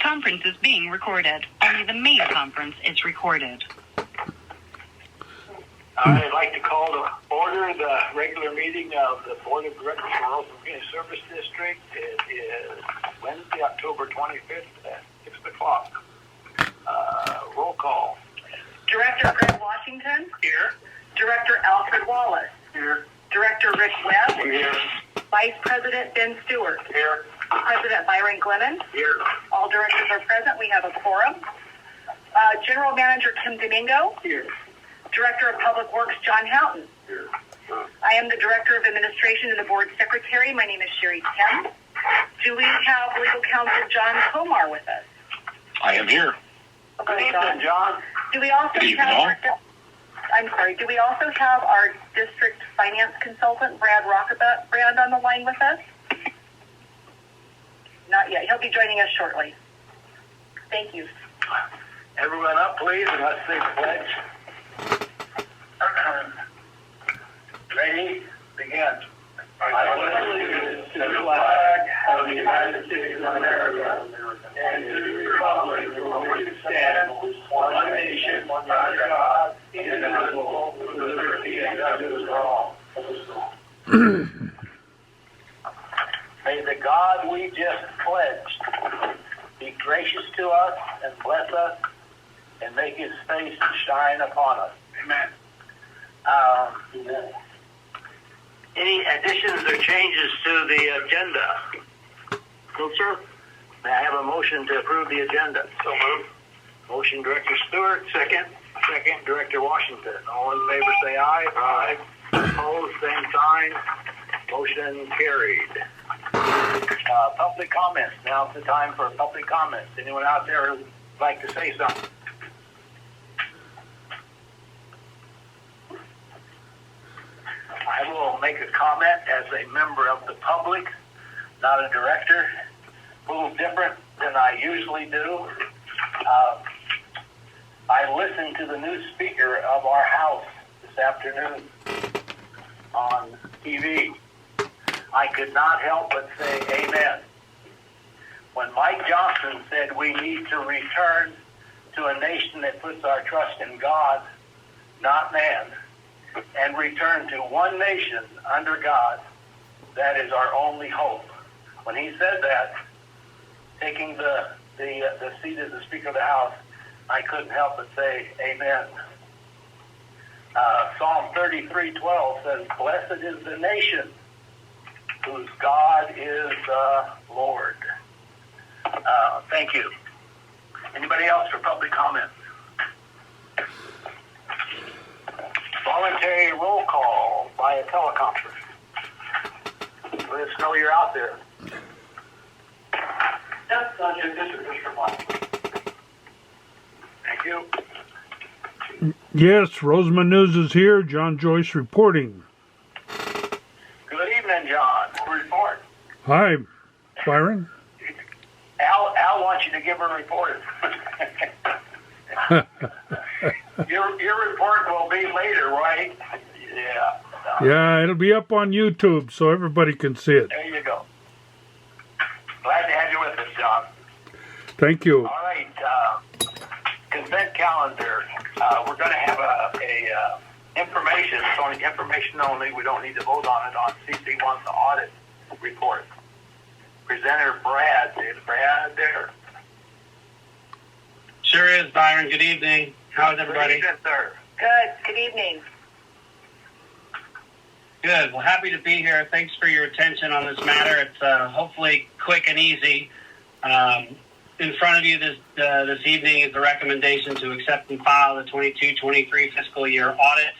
conference is being recorded. Only the main conference is recorded. I'd like to call to order the regular meeting of the Board of Directors for Roseville Community Service District. It is Wednesday, October 25th at 6 o'clock. Roll call. Director Greg Washington. Here. Director Alfred Wallace. Here. Director Rick Webb. Here. Vice President Ben Stewart. Here. President Byron Glennon. Here. All directors are present. We have a quorum. General Manager Kim Domingo. Here. Director of Public Works John Houghton. Here. I am the Director of Administration and the Board Secretary. My name is Sherry Tim. Do we have Legal Counsel John Komar with us? I am here. Good evening, John. Do we also Good evening, have do we also have our district finance consultant, Brad on the line with us? Not yet. He'll be joining us shortly. Thank you. Everyone up, please, and let's say the pledge. Ready? Begin. I pledge allegiance to the flag of the United States of America and to the republic for which it stands, one nation, under God, indivisible, with liberty and justice for all. May the God we just pledged be gracious to us and bless us and make his face to shine upon us. Amen. Any additions or changes to the agenda? No, sir. May I have a motion to approve the agenda? So moved. Motion, Director Stewart. Second. Second, Director Washington. All in favor say aye. Aye. Opposed, same sign. Motion carried. Public comments. Now's the time for public comments. Anyone out there who'd like to say something? I will make a comment as a member of the public, not a director. A little different than I usually do. I listened to the new speaker of our house this afternoon on TV. I could not help but say amen. When Mike Johnson said we need to return to a nation that puts our trust in God, not man, and return to one nation under God, that is our only hope. When he said that, taking the seat as the Speaker of the House, I couldn't help but say amen. Psalm 33:12 says, "Blessed is the nation whose God is the Lord." Thank you. Anybody else for public comment? Voluntary roll call via teleconference. Let us know you're out there. That's not your district, Mr. Black. Thank you. Yes, Roseman News is here. John Joyce reporting. Good evening, John. Report. Hi, Byron. Al wants you to give a report. Your report will be later, right? Yeah. Yeah, it'll be up on YouTube so everybody can see it. There you go. Glad to have you with us, John. Thank you. All right. Consent calendar. We're going to have a information. It's only information only. We don't need to vote on it on CC1, the audit report. Presenter Brad. Is Brad there? Sure is, Byron. Good evening. How's everybody? Good evening, sir. Good. Good evening. Good. Well, happy to be here. Thanks for your attention on this matter. It's hopefully quick and easy. In front of you this evening is the recommendation to accept and file the 22-23 fiscal year audit.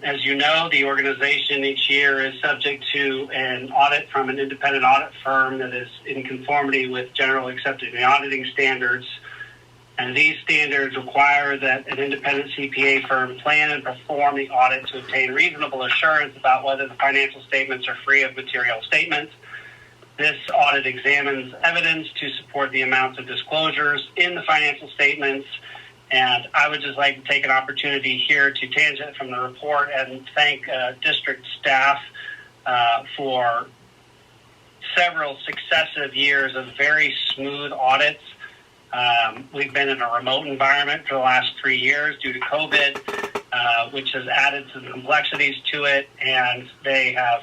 As you know, the organization each year is subject to an audit from an independent audit firm that is in conformity with generally accepted auditing standards. And these standards require that an independent CPA firm plan and perform the audit to obtain reasonable assurance about whether the financial statements are free of material statements. This audit examines evidence to support the amounts of disclosures in the financial statements. And I would just like to take an opportunity here to tangent from the report and thank district staff for several successive years of very smooth audits. We've been in a remote environment for the last 3 years due to COVID, which has added some complexities to it, and they have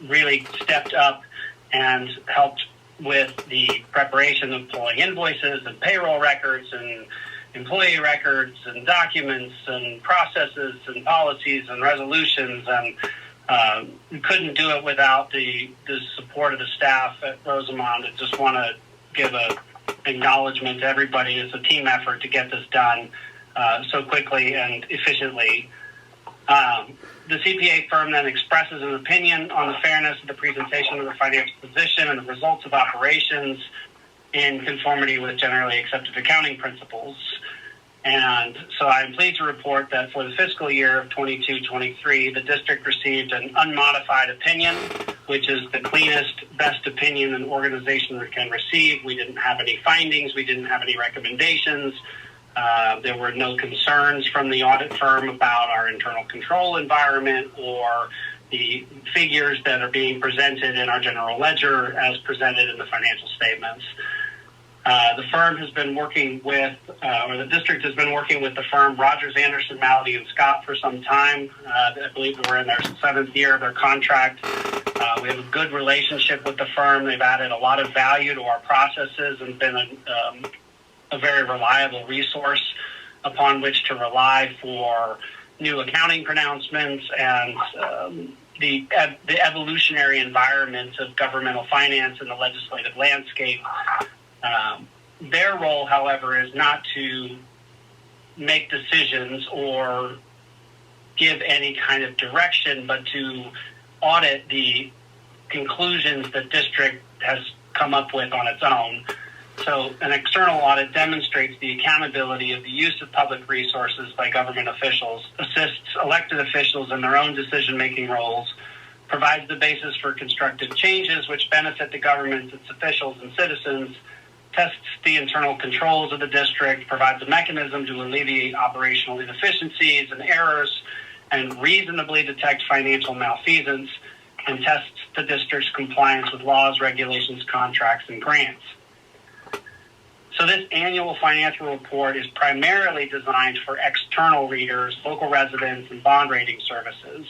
really stepped up and helped with the preparation of pulling invoices and payroll records and employee records and documents and processes and policies and resolutions, and we couldn't do it without the support of the staff at Rosamond. I just want to give a acknowledgement to everybody. It's a team effort to get this done so quickly and efficiently. The CPA firm then expresses an opinion on the fairness of the presentation of the financial position and the results of operations in conformity with generally accepted accounting principles. And so I'm pleased to report that for the fiscal year of 22-23, the district received an unmodified opinion, which is the cleanest, best opinion an organization can receive. We didn't have any findings. We didn't have any recommendations. There were no concerns from the audit firm about our internal control environment or the figures that are being presented in our general ledger as presented in the financial statements. The firm has been working with, or the district has been working with the firm Rogers, Anderson, Malady, and Scott for some time. I believe we're in their 7th year of their contract. We have a good relationship with the firm. They've added a lot of value to our processes and been a very reliable resource upon which to rely for new accounting pronouncements and the evolutionary environment of governmental finance in the legislative landscape. Their role, however, is not to make decisions or give any kind of direction, but to audit the conclusions the district has come up with on its own. So an external audit demonstrates the accountability of the use of public resources by government officials, assists elected officials in their own decision-making roles, provides the basis for constructive changes which benefit the government, its officials, and citizens, tests the internal controls of the district, provides a mechanism to alleviate operational inefficiencies and errors, and reasonably detect financial malfeasance, and tests the district's compliance with laws, regulations, contracts, and grants. So this annual financial report is primarily designed for external readers, local residents, and bond rating services.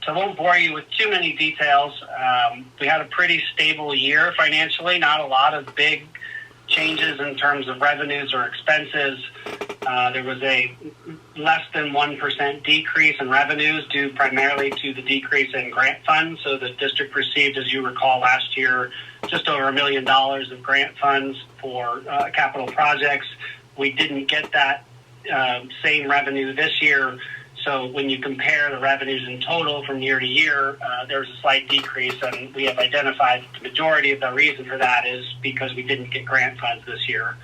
So I won't bore you with too many details. We had a pretty stable year financially, not a lot of big changes in terms of revenues or expenses. There was a less than 1% decrease in revenues due primarily to the decrease in grant funds. So the district received, as you recall, last year, just over $1 million of grant funds for capital projects. We didn't get that same revenue this year. So when you compare the revenues in total from year to year, there's a slight decrease, and we have identified that the majority of the reason for that is because we didn't get grant funds this year.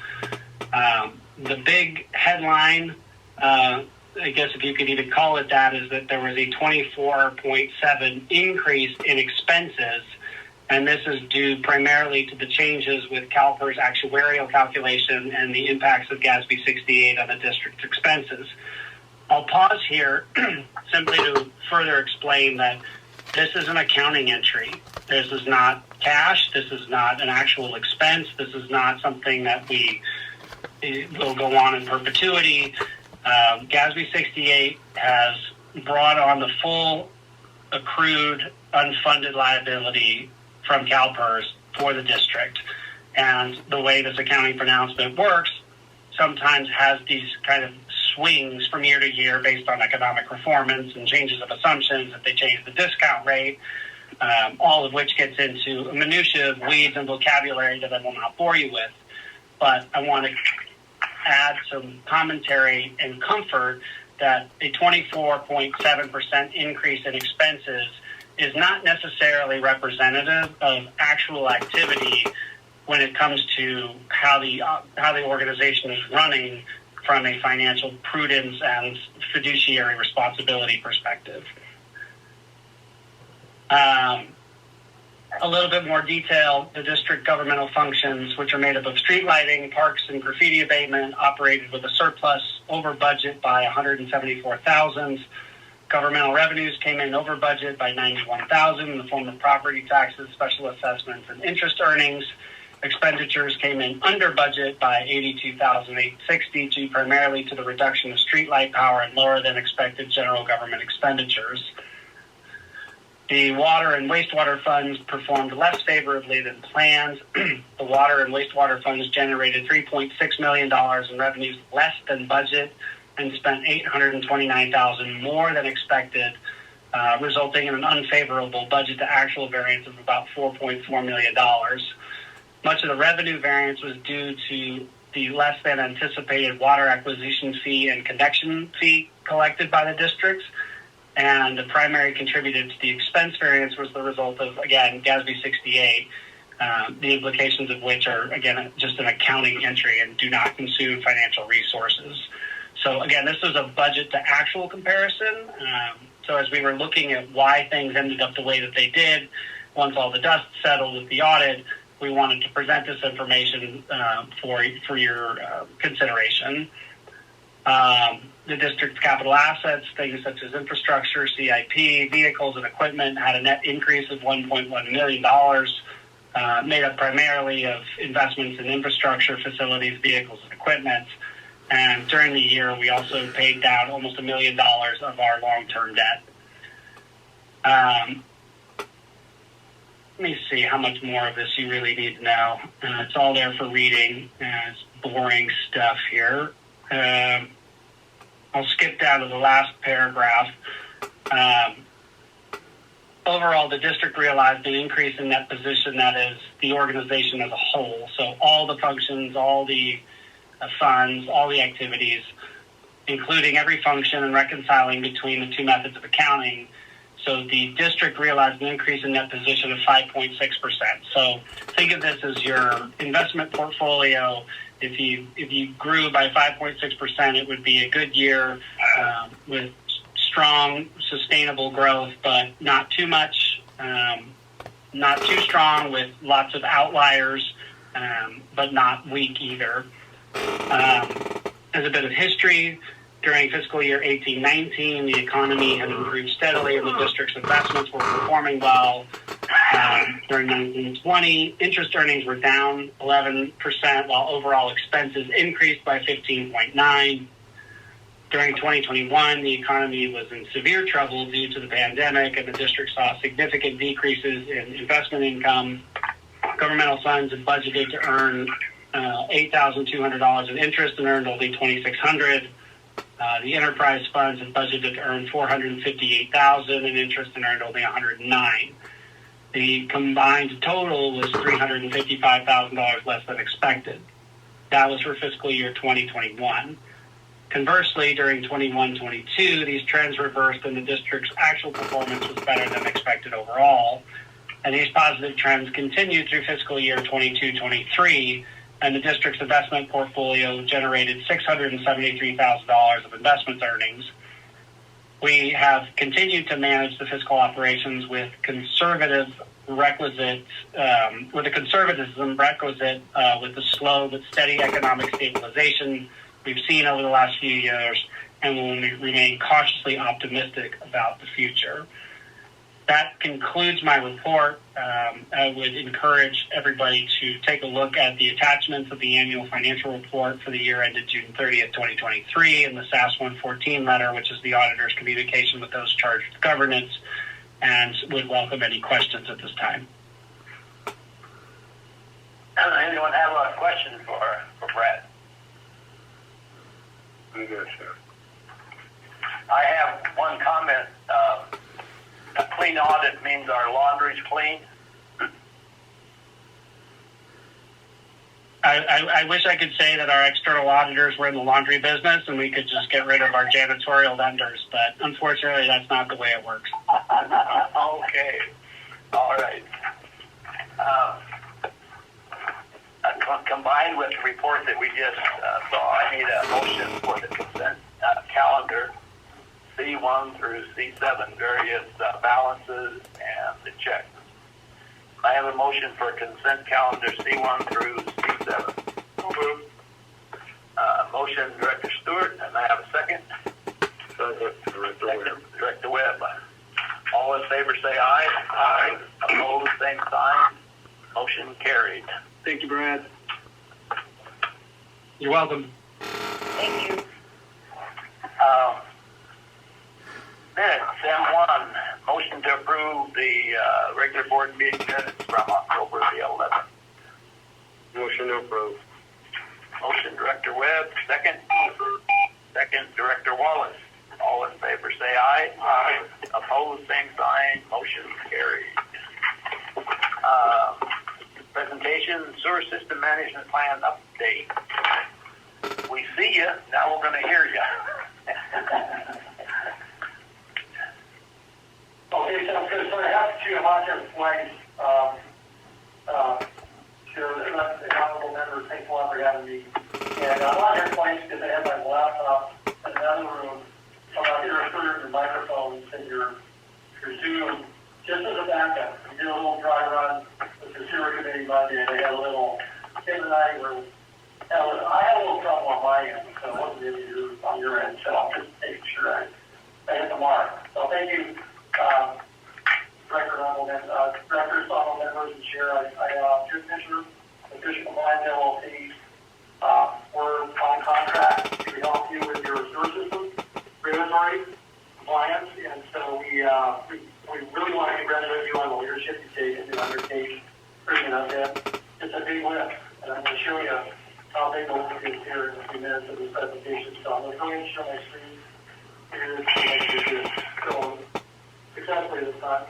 The big headline, I guess if you could even call it that, is that there was a 24.7 increase in expenses, and this is due primarily to the changes with CalPERS actuarial calculation and the impacts of GASB 68 on the district's expenses. I'll pause here simply to further explain that this is an accounting entry. This is not cash. This is not an actual expense. This is not something that will go on in perpetuity. GASB 68 has brought on the full accrued unfunded liability from CalPERS for the district. And the way this accounting pronouncement works sometimes has these kind of swings from year to year based on economic performance and changes of assumptions, if they change the discount rate, all of which gets into a minutiae of weeds and vocabulary that I will not bore you with. But I want to add some commentary and comfort that a 24.7% increase in expenses is not necessarily representative of actual activity when it comes to how the organization is running from a financial prudence and fiduciary responsibility perspective. A little bit more detail, the district governmental functions, which are made up of street lighting, parks, and graffiti abatement, operated with a surplus over budget by $174,000. Governmental revenues came in over budget by $91,000 in the form of property taxes, special assessments, and interest earnings. Expenditures came in under budget by $82,860 due primarily to the reduction of streetlight power and lower than expected general government expenditures. The water and wastewater funds performed less favorably than planned. The water and wastewater funds generated $3.6 million in revenues less than budget and spent $829,000 more than expected, resulting in an unfavorable budget to actual variance of about $4.4 million. Much of the revenue variance was due to the less than anticipated water acquisition fee and connection fee collected by the districts. And the primary contributor to the expense variance was the result of, again, GASB 68, the implications of which are, again, just an accounting entry and do not consume financial resources. So, again, this was a budget to actual comparison. So as we were looking at why things ended up the way that they did, once all the dust settled with the audit, we wanted to present this information for your consideration. The district's capital assets, things such as infrastructure, CIP, vehicles, and equipment had a net increase of $1.1 million, made up primarily of investments in infrastructure, facilities, vehicles, and equipment. And during the year, we also paid down almost $1 million of our long-term debt. Let me see how much more of this you really need to know. It's all there for reading. It's boring stuff here. I'll skip down to the last paragraph. Overall, the district realized an increase in net position, that is, the organization as a whole. So all the functions, all the funds, all the activities, including every function and reconciling between the two methods of accounting. So the district realized an increase in net position of 5.6%. So think of this as your investment portfolio. If you grew by 5.6%, it would be a good year with strong, sustainable growth, but not too much, not too strong with lots of outliers, but not weak either. As a bit of history, during fiscal year 18-19, the economy had improved steadily and the district's investments were performing well. During 1920, interest earnings were down 11%, while overall expenses increased by 15.9%. During 2021, the economy was in severe trouble due to the pandemic, and the district saw significant decreases in investment income. Governmental funds had budgeted to earn $8,200 in interest and earned only $2,600. The enterprise funds had budgeted to earn $458,000 in interest and earned only $109,000. The combined total was $355,000 less than expected. That was for fiscal year 2021. Conversely, during 21-22, these trends reversed and the district's actual performance was better than expected overall. And these positive trends continued through fiscal year 22-23, and the district's investment portfolio generated $673,000 of investment earnings. We have continued to manage the fiscal operations with conservatism requisite with the slow but steady economic stabilization we've seen over the last few years, and will remain cautiously optimistic about the future. That concludes my report. I would encourage everybody to take a look at the attachments of the annual financial report for the year ended June 30th, 2023, and the SAS 114 letter, which is the auditor's communication with those charged with governance, and would welcome any questions at this time. Anyone have a question for Brad? I'm good, sir. I have one comment. A clean audit means our laundry's clean. I wish I could say that our external auditors were in the laundry business and we could just get rid of our janitorial vendors, but unfortunately that's not the way it works. Okay. All right. Combined with the report that we just saw, I need a motion for the consent calendar, C1 through C7, various balances and the checks. I have a motion for consent calendar C1 through C7. Motion, Director Stewart, and I have a second. Second, Director Webb. All in favor say aye. Aye. Opposed, same sign. Motion carried. Thank you, Brad. You're welcome. Thank you. Minutes, M1, motion to approve the regular board meeting minutes from October the 11th. Motion to approve. Motion, Director Webb, second. Second, Director Wallace. All in favor say aye. Aye. Opposed, same sign. Motion carried. Presentation, sewer system management plan update. We see you. Now we're going to hear you. Okay, sounds good. So I have two homogeneous flags. Sure, the honorable members, thanks a lot for having me. And I'm on here twice because I have my laptop in another room. So I'm here refer your microphones and your Zoom just as a backup. We did a little dry run with the sewer committee Monday, and they had a little, Kim and I were, I had a little trouble on my end, so it wasn't really you on your end, so I'm just making sure I hit the mark. So thank you. Directors, honorable members, and chair, Jim Fisher, Official Compliance LLC. We're on contract to help you with your sewer system, regulatory compliance, and so we really want to congratulate you on the leadership you take and the undertaking, bringing us in. It's a big lift, and I'm going to show you how big the lift is here in a few minutes of this presentation. So I'm going to go ahead and show my screen here to make sure it's going successfully this time.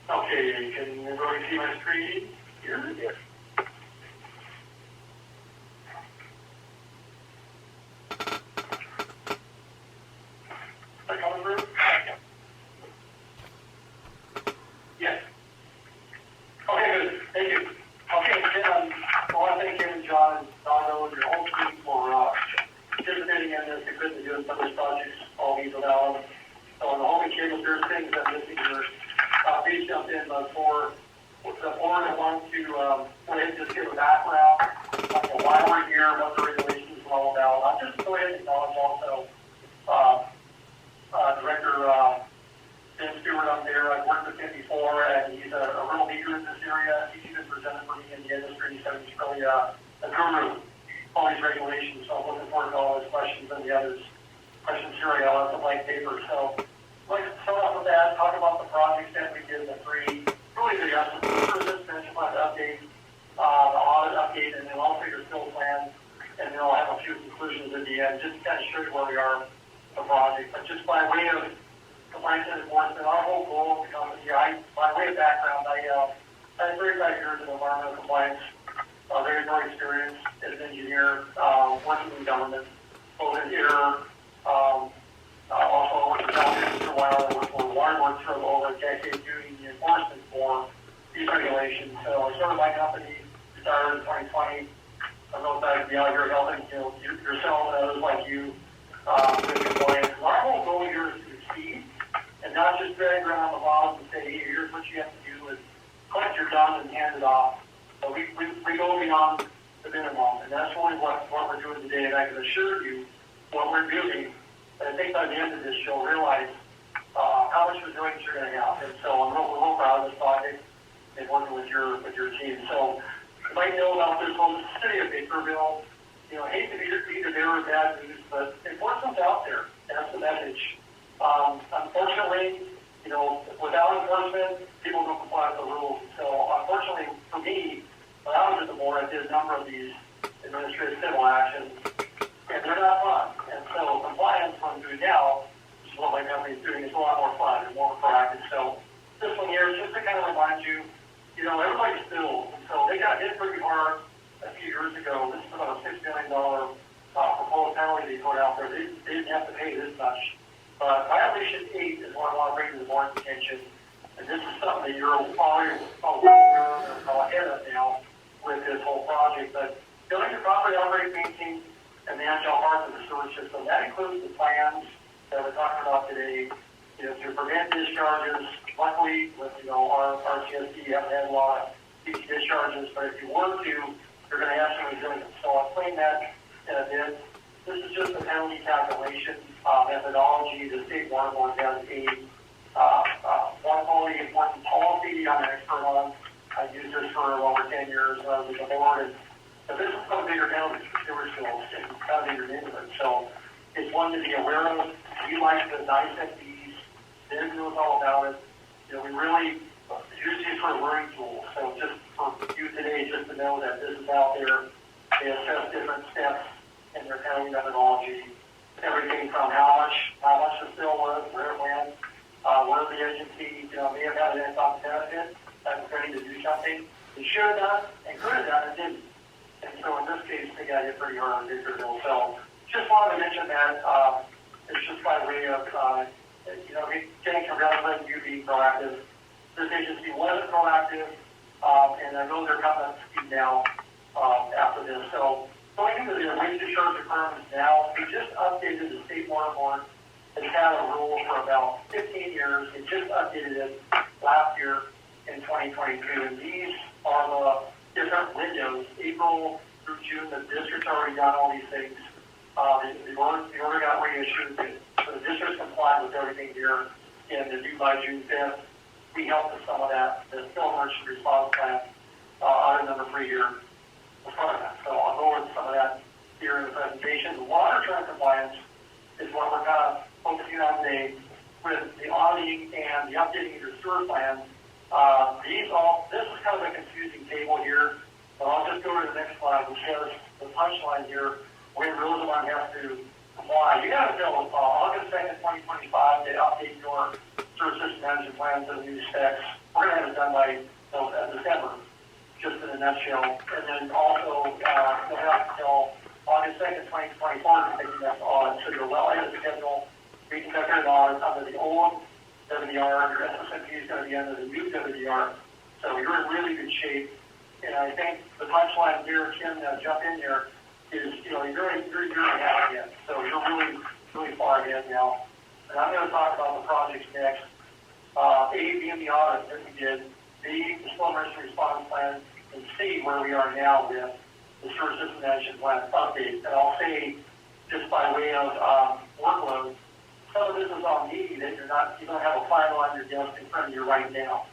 Okay, can everybody see my screen here? Yes. Is that coming through? Yes. Okay, good. Thank you. Okay, Tim, I want to thank you and John and Dono and your whole team for participating in this. You couldn't do some of these projects all these without them. So on the whole cable, there's things I'm missing here. Please jump in for the board. I want to go ahead and just give a background on why we're here, what the regulations are all about. I'll just go ahead and acknowledge also Director Ben Stewart up there. I've worked with him before, and he's a real leader in this area. He's even presented for me in the industry, so he's really a guru all these regulations. So I'm looking forward to all his questions and the others. Questions here, I got lots of blank paper. So I'd like to start off with that, talk about the projects that we did, the three, really the essence of this pension plan update, the audit update, and then also your fill plan, and then I'll have a few conclusions at the end, just to kind of show you where we are with the project. But just by way of compliance and enforcement, our whole goal of the company, by way of background, I had 35 years of environmental compliance, very experienced as an engineer, working in government, both in air, also worked for California for a while. I worked for Water Works for over a decade doing the enforcement for these regulations. So I started my company, started in 2020. I'm real excited to be out here helping yourself and others like you with compliance. Our whole goal here is to succeed and not just drag around the bottom and say, hey, here's what you have to do is collect your guns and hand it off. So we go beyond the minimum, and that's really what we're doing today. And I can assure you what we're doing. And I think by the end of this, you'll realize how much resilience you're going to have. And so I'm real proud of this project and working with your team. So you might know about this whole city of Bakerville. You know, hate to be either there or bad news, but enforcement's out there. That's the message. Unfortunately, you know, without enforcement, people don't comply with the rules. So unfortunately for me, when I was at the board, I did a number of these administrative civil actions, and they're not fun. And so compliance, what I'm doing now, which is what my company is doing, is a lot more fun and more proactive. So this one here is just to kind of remind you, you know, everybody's billed. And so they got hit pretty hard a few years ago. This is about a $6 million proposed penalty they put out there. They didn't have to pay this much. But violation 8 is what I want to bring to the board's attention. And this is something that you're already ahead of now with this whole project. But building your property operating, maintain, and manage all parts of the sewer system. That includes the plans that we're talking about today, you know, to prevent discharges. Luckily, with, you know, our Rcsd, you haven't had a lot of DC discharges, but if you were to, you're going to have some resilience. So I'll explain that in a bit. This is just a penalty calculation methodology. The state water board has a water quality enforcement policy. I'm an expert on. I've used this for over 10 years with the board. But this is some bigger penalties for sewer spills in kind of bigger neighborhoods. So it's one to be aware of. We like to dissect these. Ben knows all about it. You know, we really use these for a learning tool. So just for you today, just to know that this is out there. They assess different steps in their penalty methodology. Everything from how much the spill was, where it went, where the agency, may have had an economic benefit, that's ready to do something. They should have done and could have done and didn't. And so in this case, they got hit pretty hard on Victorville. So just wanted to mention that it's just by way of, getting congratulating you being proactive. This agency wasn't proactive, and I know they're coming up to speed now after this. So going into the waste discharge requirements now, we just updated the state water board. It's had a rule for about 15 years. It just updated it last year in 2022. And these are the different windows, April through June. The district's already done all these things. The order got reissued. So the district's complied with everything here, and they're due by June 5th. We helped with some of that. The Spill Emergency Response Plan, item number 3 here. So I'll go over some of that here in the presentation. The water term compliance is what we're kind of focusing on today with the auditing and the updating of your sewer plan. This is kind of a confusing table here, but I'll just go to the next slide, which has the punchline here, where Rosamond has to comply. You got to tell August 2nd, 2025, to update your sewer system management plan to the new specs. We're going to have it done by December. Just in a nutshell. And then also, you'll have until August 2nd, 2024 to take the next audit. So you're well ahead of schedule. We conduct an audit under the old WDR. Your SSMP is going to be under the new WDR. So you're in really good shape. And I think the punchline here, Kim, jump in here, is, you're a year and a half ahead. So you're really, really far ahead now. And I'm going to talk about the projects next. A, being the audit that we did. B, the Spill Emergency Response Plan, and C, where we are now with the sewer system management plan update. And I'll say, just by way of workload, some of this is on me that you don't have a file on your desk in front of you right now.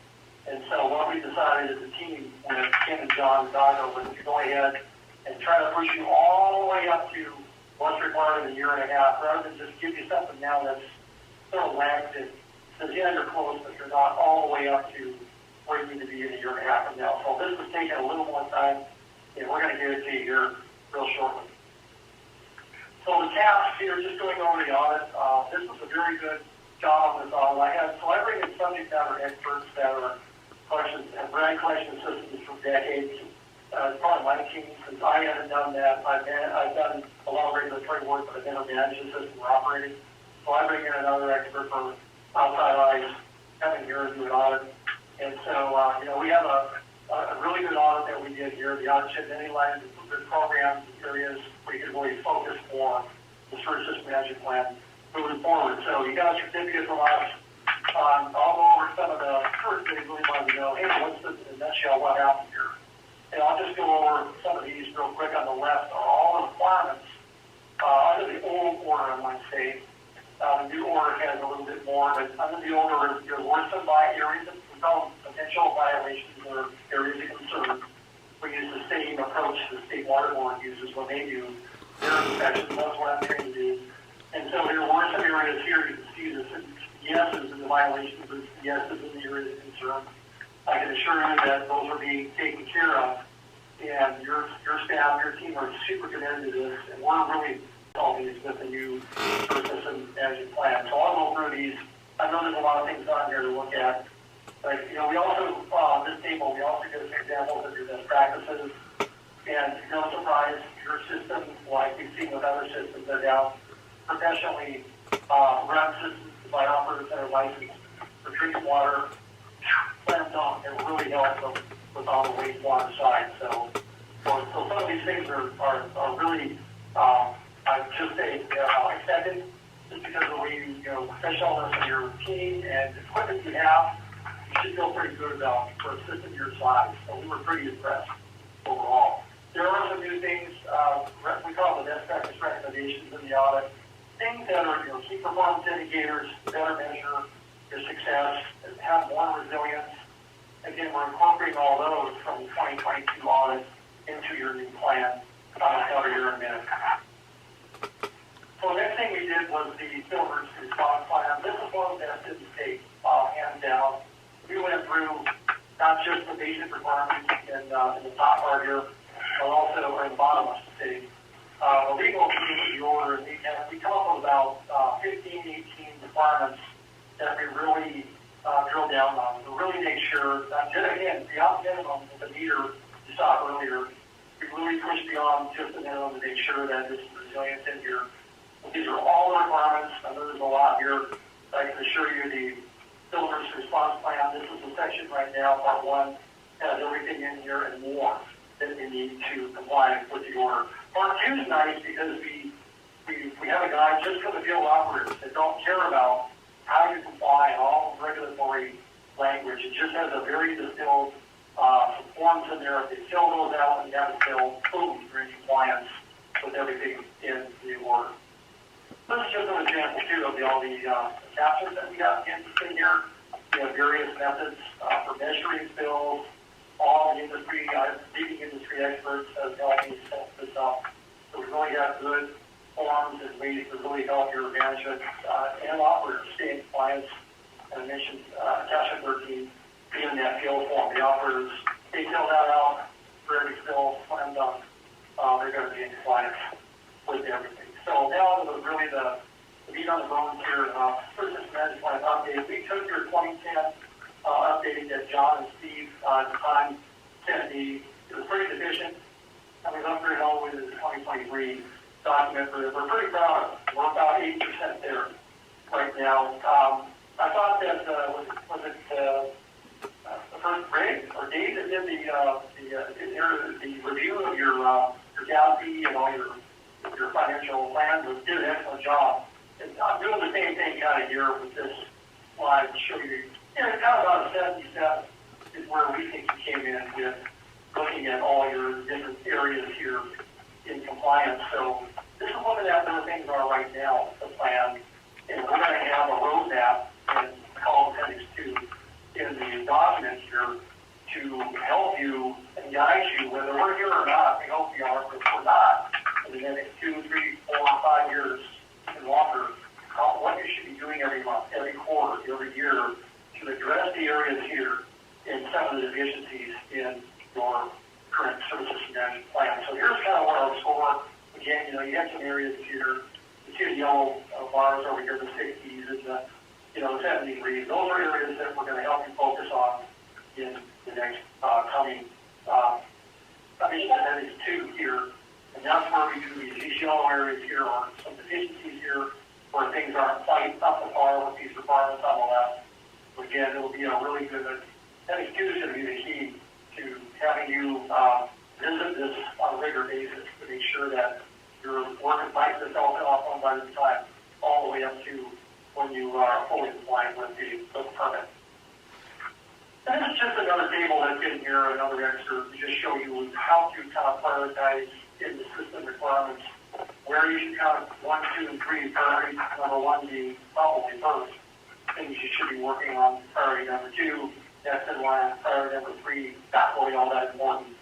And so what we decided as a team with Kim and John Dago was to go ahead and try to push you all the way up to what's required in a year and a half, rather than just give you something now that's sort of lagged. It says, yeah, you're close, but you're not all the way up to where you need to be in a year and a half from now. So this was taking a little more time, and we're going to get it to you here real shortly. So the tasks here, just going over the audit, this was a very good job on this audit. I bring in subject matter experts that are have ran collection systems for decades. It's part of my team, since I haven't done that. I've done a lot of regulatory work, but I've never managed the system or operating. So I bring in another expert from outside eyes, having here to do an audit. And so, we have a really good audit that we did here. The audit should analyze the programs, areas where you can really focus more the sewer system management plan moving forward. So you got a certificate from us. I'll go over some of the first things we want to know. Hey, what's in a nutshell what happened here? And I'll just go over some of these real quick. On the left are all the requirements under the old order, I might say. The new order has a little bit more, but under the old order, there were some areas of potential violations or areas of concern. We use the same approach the state water board uses when they do their inspections. That's what I'm trying to do. And so there were some areas here you can see the yeses in the violations, the yeses in the areas of concern. I can assure you that those are being taken care of, and your staff, your team are super committed to this, and we're really solving these with the new sewer system management plan. So I'll go through these. I know there's a lot of things on here to look at. But, we also, on this table, we also give some examples of your best practices. And no surprise, your system, like we've seen with other systems, are now professionally run systems by operators that are licensed for drinking water. Slam dunk, it really helps them with all the wastewater side. So some of these things are really, I just say, accepted just because of the way you professionalism of your team and equipment you have. You should feel pretty good about for a system your size. So we were pretty impressed overall. There are some new things, we call the best practice recommendations in the audit. Things that are, key performance indicators, better measure your success, have more resilience. Again, we're incorporating all those from the 2022 audit into your new plan. I'll cover here in a minute. So the next thing we did was the silver response plan. This is one of the best in the state, hands down. We went through not just the basic requirements in the top part here, but also in the bottom of the state. The legal team of the order, and we come up with about 15, 18 requirements that we really drill down on. We really make sure, again, beyond minimum with the meter you saw earlier, we really push beyond just the minimum to make sure that this is resilient in here. These are all the requirements. I know there's a lot here. I can assure you the Silver's response plan, this is a section right now, part 1, has everything in here and more that we need to comply with the order. Part 2 is nice because we have a guide just for the field operators that don't care about how you comply and all the regulatory language. It just has a very distilled some forms in there. If they fill those out and you have to fill, boom, you're in compliance with everything in the order. This is just an example, too, of all the captures that we got in here. We have various methods for measuring spills. All the industry, leading industry experts have helped me set this up. So we really have good forms and ways to really help your management and operators stay in compliance. And I mentioned attachment 13 being that field form. The operators, they fill that out for every spill, slam dunk. They're going to be in compliance with everything. So now really the meat on the bones here, business management plan update. We took your 2010 update that John and Steve at the time sent me. It was pretty deficient, and we've upgraded all the way to the 2023 document. We're pretty proud of it. We're about 80% there right now. I thought that was it the first grade or Dave that did the review of your GALP and all your financial plan did an excellent job. And I'm doing the same thing kind of here with this slide to show you. Kind of about a 77 is where we think you came in with looking at all your different areas here in compliance. So this is looking at where things are right now, the plan. And we're going to have a roadmap in called Appendix 2 in the document here to help you and guide you, whether we're here or not. We hope we are, but if we're not, in the next 2, 3, 4, 5 years and longer, what you should be doing every month, every quarter, every year to address the areas here in some of the deficiencies in your current services management plan. So here's kind of what I'll score. Again, you have some areas here. You see the yellow bars over here, the 60s and the 70 degrees. Those are areas that we're going to help you focus on in the next coming. That is 2 here. And that's where we do these yellow areas here or some deficiencies here where things aren't quite up to par with these requirements on the left. But again, it will be a really good, Appendix 2 is going to be the key to having you visit this on a regular basis to make sure that you're working bites yourself off one by the time, all the way up to when you are fully compliant with the permit. And this is just another table that's in here, another excerpt to just show you how to kind of prioritize in the system requirements, where you should count 1, 2, and 3 priorities. Number 1 being probably first. Things you should be working on. Priority number 2, that's in line. Priority number 3, not really all that important.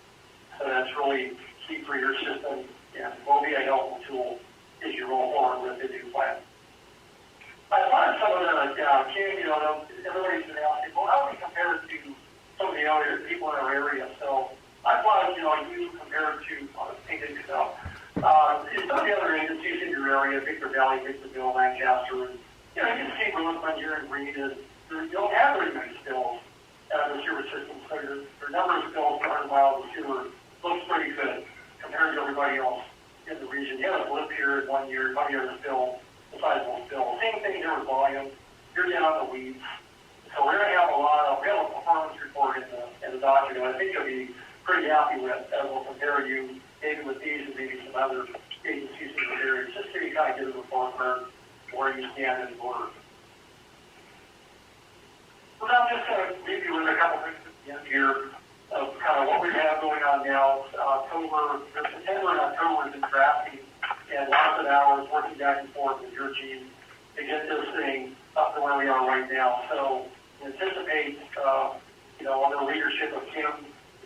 So that's really key for your system and will be a helpful tool as you roll forward with the new plan. I find some of the everybody's been asking, well, how do we compare to some of the other people in our area? So I thought, you compared to some of the other agencies in your area, Victor Valley, Victorville, Lancaster, and you can see Roseman here in green is you don't have very many spills out of the sewer system. So your number of spills per 100 miles of sewer looks pretty good compared to everybody else in the region. You had a blip here in 1 year, one year of spill, a sizable spill. Same thing here with volume. You're down the weeds. So we're going to have we have a performance report in the document I think you'll be pretty happy with as we'll compare you maybe with these and maybe some other agencies in the area, just so you kind of get a report card where you stand in the order. So now I'm just going to leave you with a couple things at the end here of kind of what we have going on now. October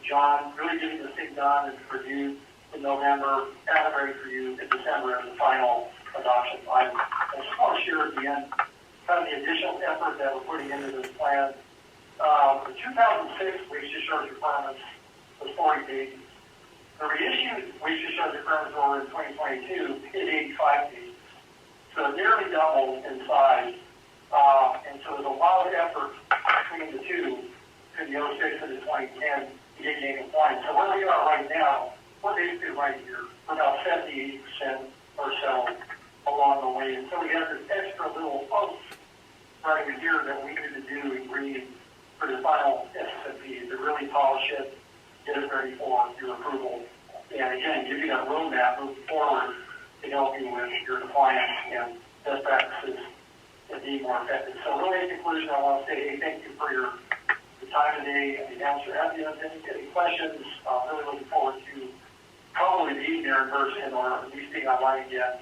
John, really getting this thing done and reviewed in November, and ready for you in December as the final adoption item. I just want to share at the end kind of the additional effort that we're putting into this plan. The 2006 waste discharge requirements was 40 pages. The reissued waste discharge requirements order in 2022 is 85 pages. So it nearly doubled in size. And so there's a lot of effort between the two, between the 06 and the 2010, to get game compliant. So where we are right now, we're basically right here. We're about 70% or so along the way. And so we have this extra little oomph right here that we need to do in green for the final SSMP to really polish it, get it ready for your approval. And again, give you that roadmap moving forward to help you with your compliance and best practices and being more effective. So really in conclusion, I want to say, hey, thank you for your time today and the answer. Have you any questions? Really looking forward to probably being there in person or at least being online again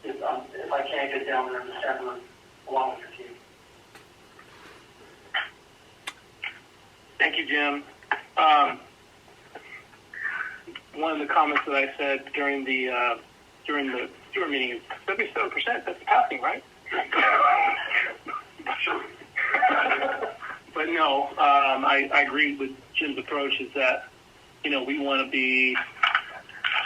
if I can't get down there in December along with your team. Thank you, Jim. One of the comments that I said during the steward meeting is 77%. That's passing, right? Sure. But no, I agree with Jim's approach. Is that we want to be.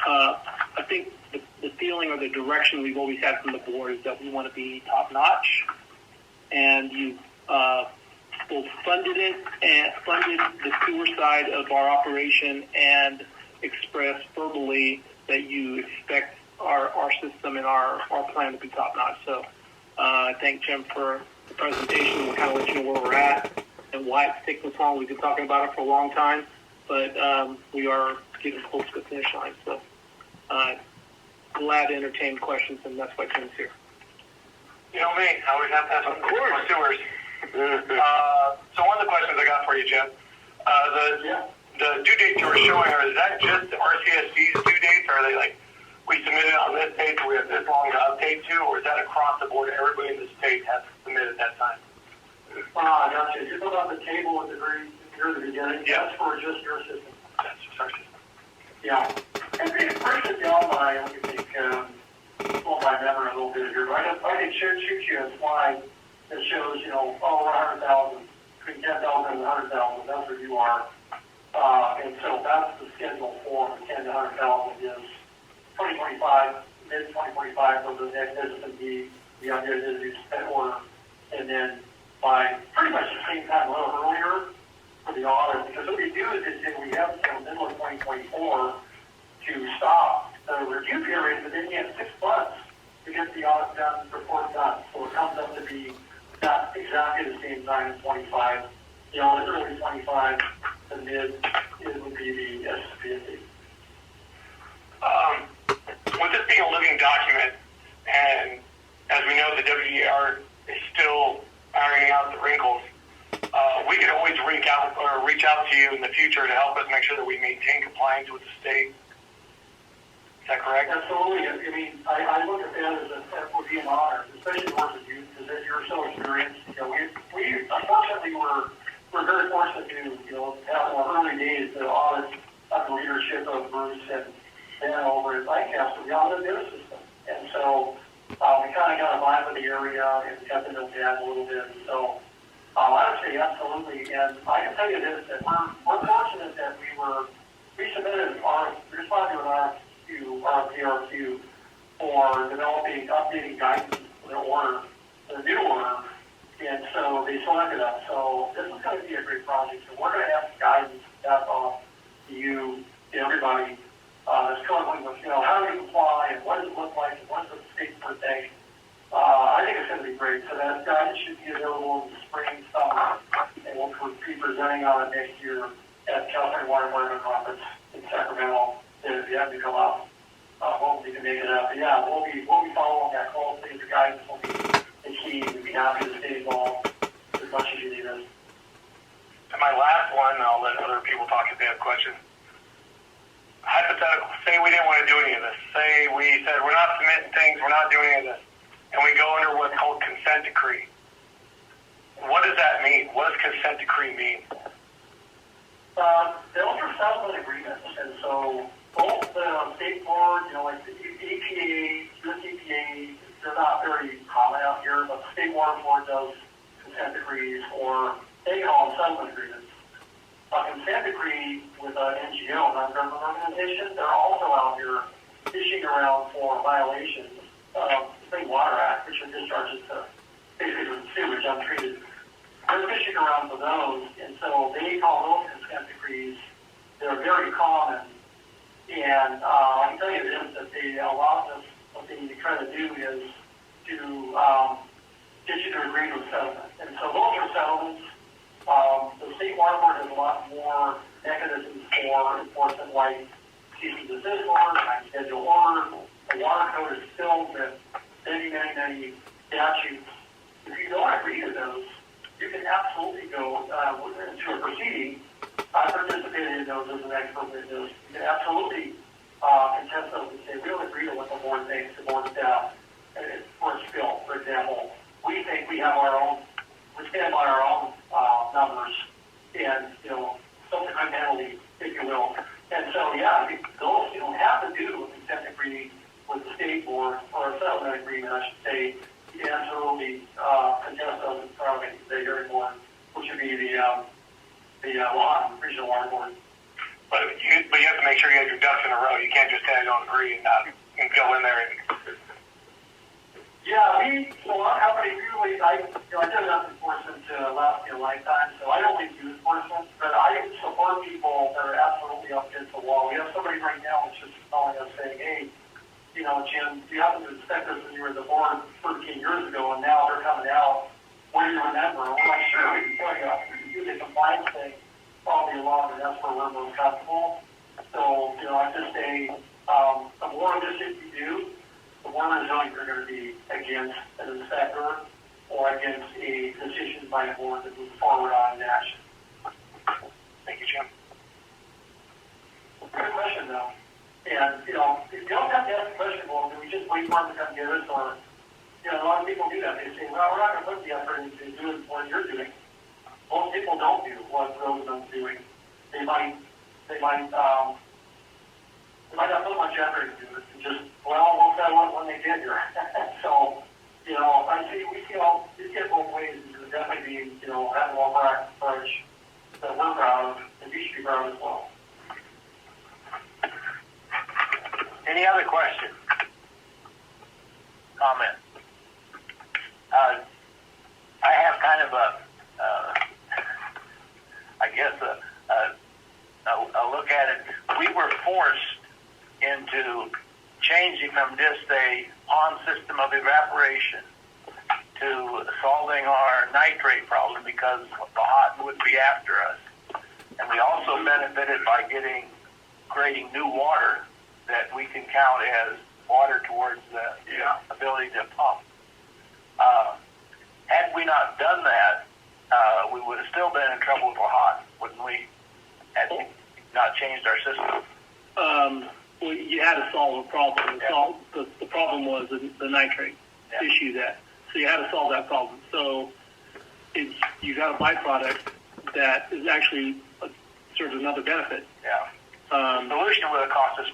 I think the feeling or the direction we've always had from the board is that we want to be top notch, and you both funded it and funded the sewer side of our operation and expressed verbally that you expect our system and our plan to be top notch. So I thank Jim for the presentation. We'll kind of let you know where we're at and why it's taking this long. We've been talking about it for a long time, but we are getting close to the finish line. So glad to entertain questions, and that's why Jim's here. You know me, I always have to have some more sewers. So one of the questions I got for you, Jim, the due dates you were showing, is that just Rcsd's due dates, or are they like, we submitted on this date, so we have this long to update to, or is that across the board, everybody in the state has to submit at that time? I got you. You look on the table at the near the beginning. Yeah. That's for just your system. That's just our system. Yeah. And they break it down by, let me think, pull my memory a little bit here. I can shoot you a slide that shows, all 100,000, between 10,000 and 100,000. That's where you are. And so that's the schedule for 10 to 100,000 is 2025, mid-2025 for the next SSMP. The idea is to spend order. And then by pretty much the same time, a little earlier for the audit. Because what we do is we have until the middle of 2024 to stop the review period, but then you have 6 months to get the audit done, report done. So it comes up to be not exactly the same time as 25. The early 25, the mid, it would be the SSPSC. With this being a living document, and as we know, the WER is still ironing out the wrinkles, we could always reach out to you in the future to help us make sure that we maintain compliance with the state. Is that correct? Absolutely. I mean, I look at that would be an honor, especially work with you, because you're so experienced. We unfortunately we're very fortunate to have more early days to audit under the leadership of Bruce and Ben over at Lancaster. We audited their system, and so we kind of got a vibe of the area and got to know Dan a little bit. And so I would say absolutely, and I can tell you this: that we're fortunate that we submitted we responded to an RFQ for developing updating guidance for their order, the new order. And so they selected us. So this is going to be a great project. So we're going to have guidance pass off to you, to everybody that's struggling with, how do you comply and what does it look like and what's the state per thing. I think it's going to be great. So that guidance should be available in the spring, summer, and we'll be presenting on it next year at California Water Environment Conference in Sacramento. If you have to come up, hopefully you can make it up. But yeah, we'll be following that closely. The guidance will be the key. We'd be happy to stay involved as much as you need us. And my last one, I'll let other people talk if they have questions. Hypothetical, say we didn't want to do any of this. Say we said we're not submitting things, we're not doing any of this, and we go under what's called consent decree. What does that mean? What does consent decree mean? Those are settlement agreements, and so both the state board, like the EPA, US EPA, they're not very common out here, but the state water board does consent decrees, or they call them settlement agreements. A consent decree with an NGO, non-government organization, they're also out here fishing around for violations of the Clean Water Act, which are discharges to basically sewage untreated. They're fishing around for those, and so they call those consent decrees. They're very common, and I can tell you this, that they allow us, what they try to do is to get you to agree to a settlement. And so those are settlements. The state water board has a lot more mechanisms for enforcement, like cease and desist orders, time schedule orders. The water code is filled with many, many, many statutes. If you don't agree to those, you can absolutely go into a proceeding. I participated in those as an expert witness. You can absolutely contest those and say, we don't agree to what the board thinks, the board staff, for a spill, for example. We think we have our own, we stand by our own numbers and, subsequent penalty, if you will. And so, yeah, those, you don't have to do a consent decree with the state board, or a settlement agreement, I should say. You can absolutely contest those in front of the hearing board, which would be the Lawton Regional Water Board. But you have to make sure you have your ducks in a row. You can't just say I don't agree and go in there and... Yeah, how many usually, I did enough enforcement to last me a lifetime, so I don't really do enforcement, but I support people that are absolutely up against the wall. We have somebody right now that's just calling us saying, hey, Jim, you happened to inspect us when you were the board 13 years ago, and now they're coming out. What do you remember? And we're like, sure, we can tell you. We can do the compliance thing all day long, and that's where we're most comfortable. So, I just say, the more of this you do, the more resilient you're going to be against an inspector or against a decision by a board that moves forward on action. Thank you, Jim. Good question, though. And, if you don't have to ask the question, well, do we just wait for them to come get us? Or, a lot of people do that. They say, well, we're not going to put the effort into doing what you're doing. Most people don't do what Roseland's doing. They might not put much effort into it. And just, we'll settle it when they get here. So, we get both ways. It's definitely being, having a well-practiced approach that we're proud of, and we should be proud as well. Any other questions? Comment? I have kind of a look at it. We were forced into changing from just a pond system of evaporation to solving our nitrate problem because the hot would be after us. And we also benefited by creating new water that we can count as water towards the ability to pump. Had we not done that, we would have still been in trouble with hot, wouldn't we? Had we not changed our system. Well, you had to solve a problem. The problem was the nitrate issue so you had to solve that problem. So you got a byproduct that is actually serves another benefit. Yeah. The solution would have cost us,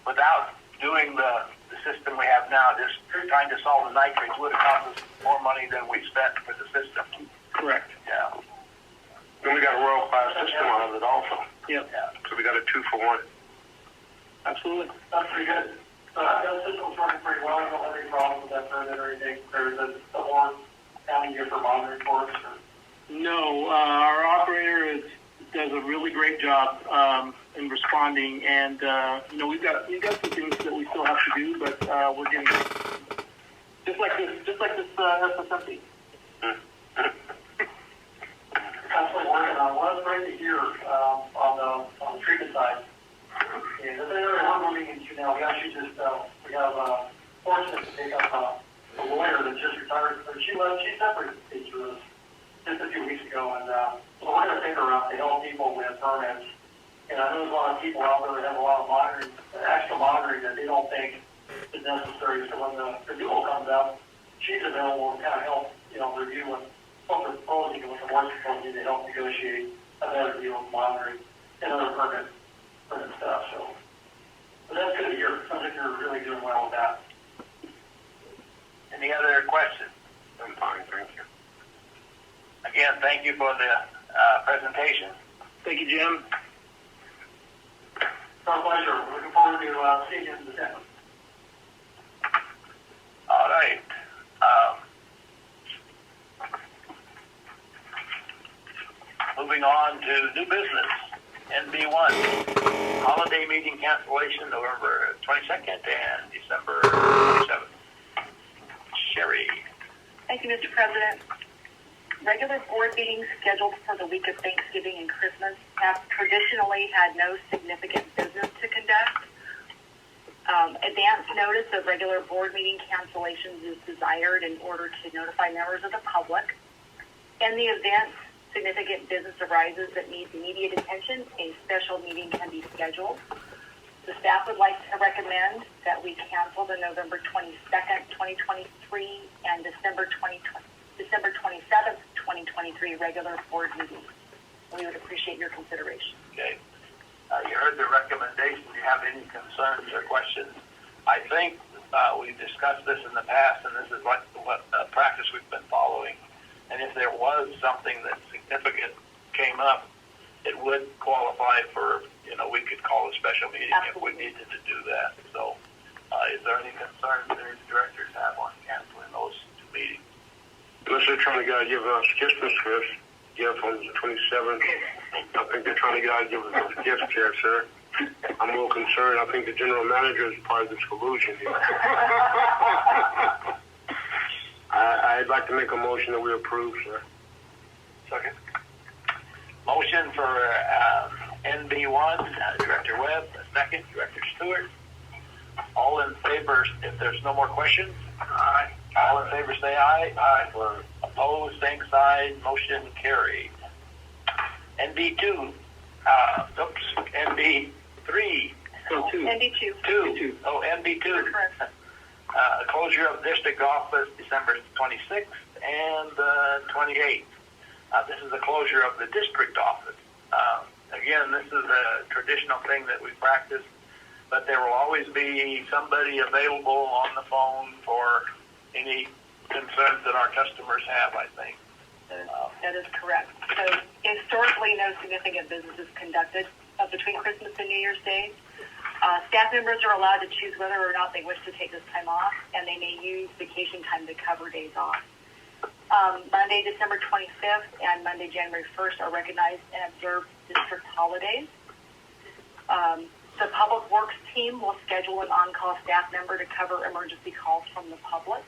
without doing the system we have now, just trying to solve the nitrates would have cost us more money than we spent for the system. Correct. Yeah. Then we got a world-class system out of it also. Yep. Yeah. So we got a 2-for-1. Absolutely. That's pretty good. That system's running pretty well. I don't have any problems with that permit or anything. There's the board having you for monitoring reports. No, our operator does a really great job in responding, and we've got some things that we still have to do, but we're getting just like this SSMP. Constantly working on what's great to hear on the treatment side. And the area we're moving into now, we actually just we have fortunate to take up a lawyer that just retired. She separated to us just a few weeks ago, and so we're going to take her up to help people with permits. And I know there's a lot of people out there that have a lot of extra monitoring that they don't think is necessary. So when the renewal comes up, she's available to kind of help, review what we're proposing and what the board's proposing to help negotiate a better deal of monitoring. and other permit stuff. So, but that's good to hear. Sounds like you're really doing well with that. Any other questions? I'm fine, thank you. Again, thank you for the presentation. Thank you, Jim. It's our pleasure. We're looking forward to seeing you in December. All right. Moving on to new business. NB1, holiday meeting cancellation November 22nd and December 27th. Sherry. Thank you, Mr. President. Regular board meetings scheduled for the week of Thanksgiving and Christmas have traditionally had no significant business to conduct. Advance notice of regular board meeting cancellations is desired in order to notify members of the public. In the event significant business arises that needs immediate attention, a special meeting can be scheduled. The staff would like to recommend that we cancel the November 22nd, 2023 and December 27th, 2023 regular board meetings. We would appreciate your consideration. Okay. You heard the recommendation. Do you have any concerns or questions? I think we've discussed this in the past, and this is what practice we've been following. And if there was something that significant came up, it would qualify for, we could call a special meeting. Absolutely. If we needed to do that. So is there any concerns that any directors have on canceling those two meetings? Unless they're trying to get out give us Christmas gift on the 27th. I think they're trying to get out give us a gift here, sir. I'm a little concerned. I think the general manager is part of the solution here. I'd like to make a motion that we approve, sir. Second. Motion for NB1, Director Webb. Second, Director Stewart. All in favor, if there's no more questions? Aye. All in favor say aye. Aye. Opposed, same side. Motion carried. NB2. NB3. NB2. Two. Oh, NB2. Closure of district office December 26th and 28th. This is the closure of the district office. Again, this is a traditional thing that we practice, but there will always be somebody available on the phone for any concerns that our customers have, I think. That is correct. So historically, no significant business is conducted between Christmas and New Year's Day. Staff members are allowed to choose whether or not they wish to take this time off, and they may use vacation time to cover days off. Monday, December 25th and Monday, January 1st are recognized and observed district holidays. The Public Works team will schedule an on-call staff member to cover emergency calls from the public.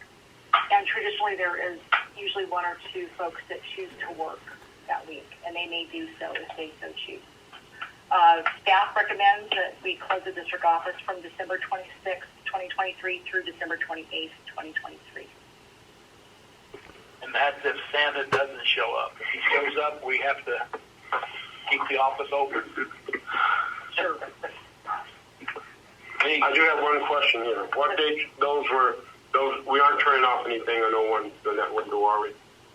And traditionally, there is usually one or two folks that choose to work that week, and they may do so if they so choose. Staff recommends that we close the district office from December 26th, 2023 through December 28th, 2023. And that's if Santa doesn't show up. If he shows up, we have to keep the office open. Sure. I do have one question here. What dates those were? Those we aren't turning off anything. I know one the net window, are we?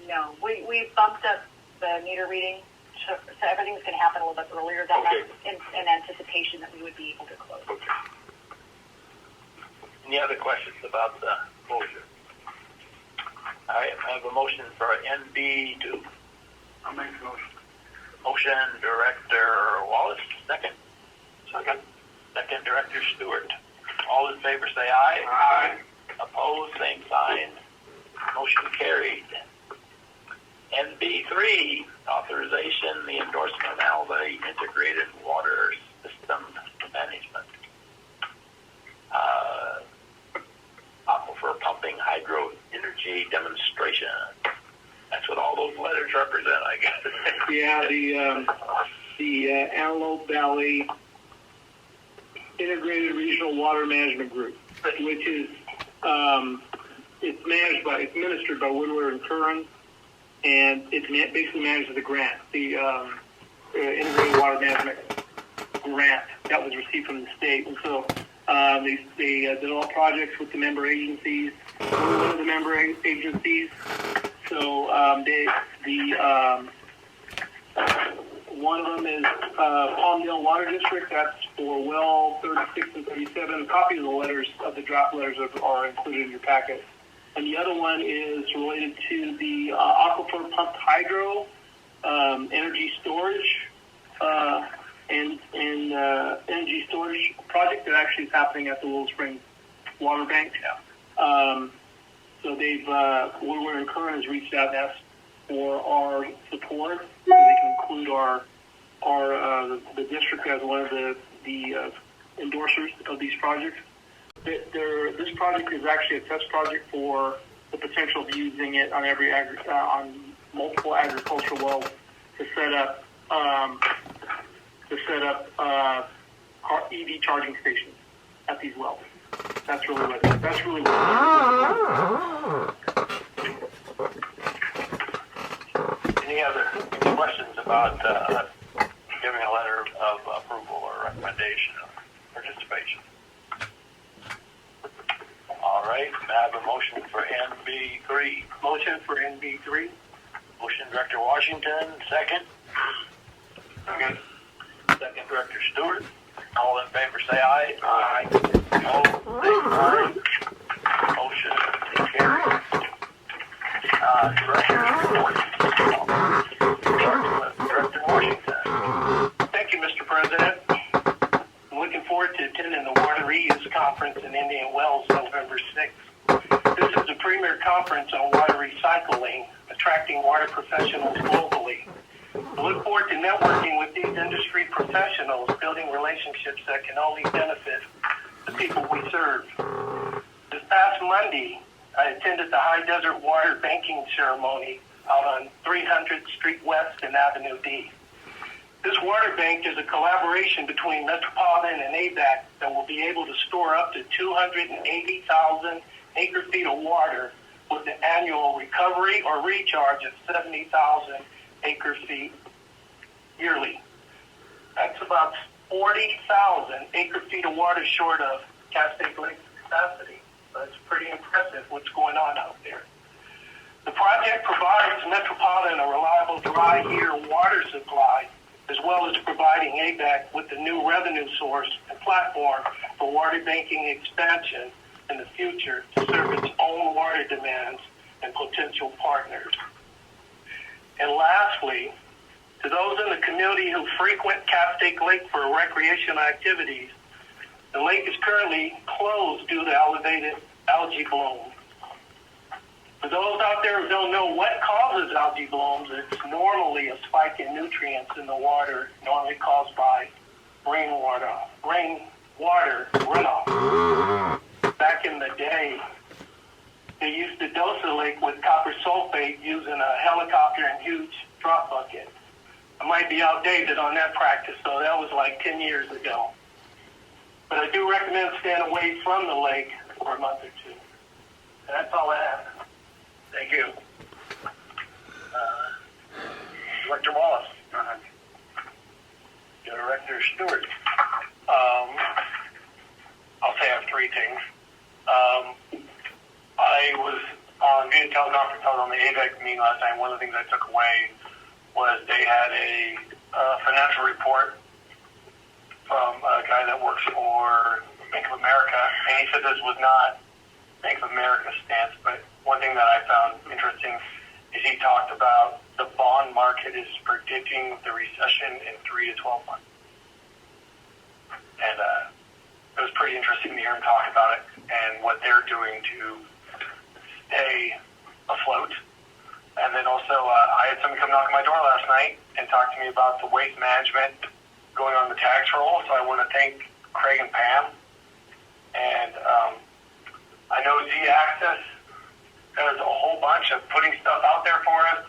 No, we bumped up the meter reading, so everything's going to happen a little bit earlier than that in anticipation that we would be able to close. Okay. Any other questions about the closure? All right, I have a motion for NB2. I'll make the motion. Motion, Director Wallace. Second. Second, Director Stewart. All in favor say aye. Aye. Opposed, same sign. Motion carried. NB3, authorization, the endorsement of the integrated water system management. Aquifer pumping hydro energy demonstration. That's what all those letters represent, I guess. Yeah, the Antelope Valley Integrated Regional Water Management Group, which is it's administered by Woodward and Curran, and it's basically managed as a grant. The Integrated Water Management grant that was received from the state, and so they develop projects with the member agencies. We're one of the member agencies, so One of them is Palmdale Water District. That's for well 36 and 37. A copy of the letters, of the draft letters, are included in your packet. And the other one is related to the aquifer pumped hydro energy storage and energy storage project that actually is happening at the Willow Springs Water Bank. So they've where Curran has reached out and asked for our support, so they can include the district as one of the endorsers of these projects. This project is actually a test project for the potential of using it on on multiple agricultural wells to set up EV charging stations at these wells. That's really what. Any other questions about giving a letter of approval or recommendation of participation? All right, I have a motion for NB3. Motion for NB3. Motion, Director Washington. Second. Second. Second, Director Stewart. All in favor, say aye. Aye. Opposed, say aye. Motion carries. Director Washington. Thank you, Mr. President. I'm looking forward to attending the Water Reuse Conference in Indian Wells November 6th. This is a premier conference on water recycling, attracting water professionals globally. I look forward to networking with these industry professionals, building relationships that can only benefit the people we serve. This past Monday, I attended the High Desert Water Banking Ceremony out on 300th Street West and Avenue D. This water bank is a collaboration between Metropolitan and ABAC that will be able to store up to 280,000 acre-feet of water with an annual recovery or recharge of 70,000 acre-feet yearly. That's about 40,000 acre-feet of water short of Castaic Lake's capacity. So it's pretty impressive what's going on out there. The project provides Metropolitan a reliable dry year water supply, as well as providing ABAC with a new revenue source and platform for water banking expansion in the future to serve its own water demands and potential partners. And lastly, to those in the community who frequent Castaic Lake for recreational activities, the lake is currently closed due to elevated algae blooms. For those out there who don't know what causes algae blooms, it's normally a spike in nutrients in the water, normally caused by rainwater runoff. Back in the day, they used to dose the lake with copper sulfate using a helicopter and huge drop bucket. I might be outdated on that practice, so that was like 10 years ago. But I do recommend staying away from the lake for a month or two. And that's all I have. Thank you. Director Wallace. Director Stewart. I'll say I have three things. I was on via teleconference. I was on the ABEC meeting last night. One of the things I took away was they had a financial report from a guy that works for Bank of America, and he said this was not Bank of America's stance, but one thing that I found interesting is he talked about the bond market is predicting the recession in 3 to 12 months. And it was pretty interesting to hear him talk about it and what they're doing to stay afloat. And then also, I had someone come knock on my door last night and talk to me about the waste management going on the tax roll. So I want to thank Craig and Pam. And I know Z-Access does a whole bunch of putting stuff out there for us,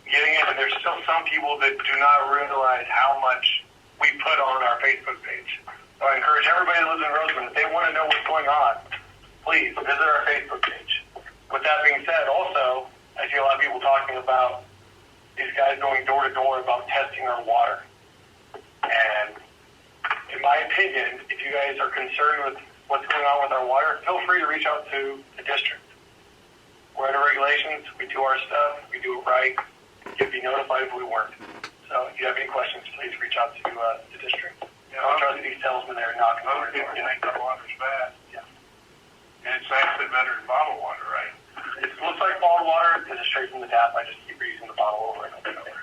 getting it, and there's still some people that do not realize how much we put on our Facebook page. So I encourage everybody that lives in Roseman, if they want to know what's going on, please visit our Facebook page. With that being said, also, I see a lot of people talking about these guys going door to door about testing our water. And in my opinion, if you guys are concerned with what's going on with our water, feel free to reach out to the district. We're under regulations. We do our stuff. We do it right. You'd be notified if we weren't. So if you have any questions, please reach out to the district. I'll trust these salesmen there knocking on the door. You think the water's bad? Yeah. And it's actually better than bottled water, right? It looks like bottled water because it's straight from the tap. I just keep reusing the bottle over and over and over.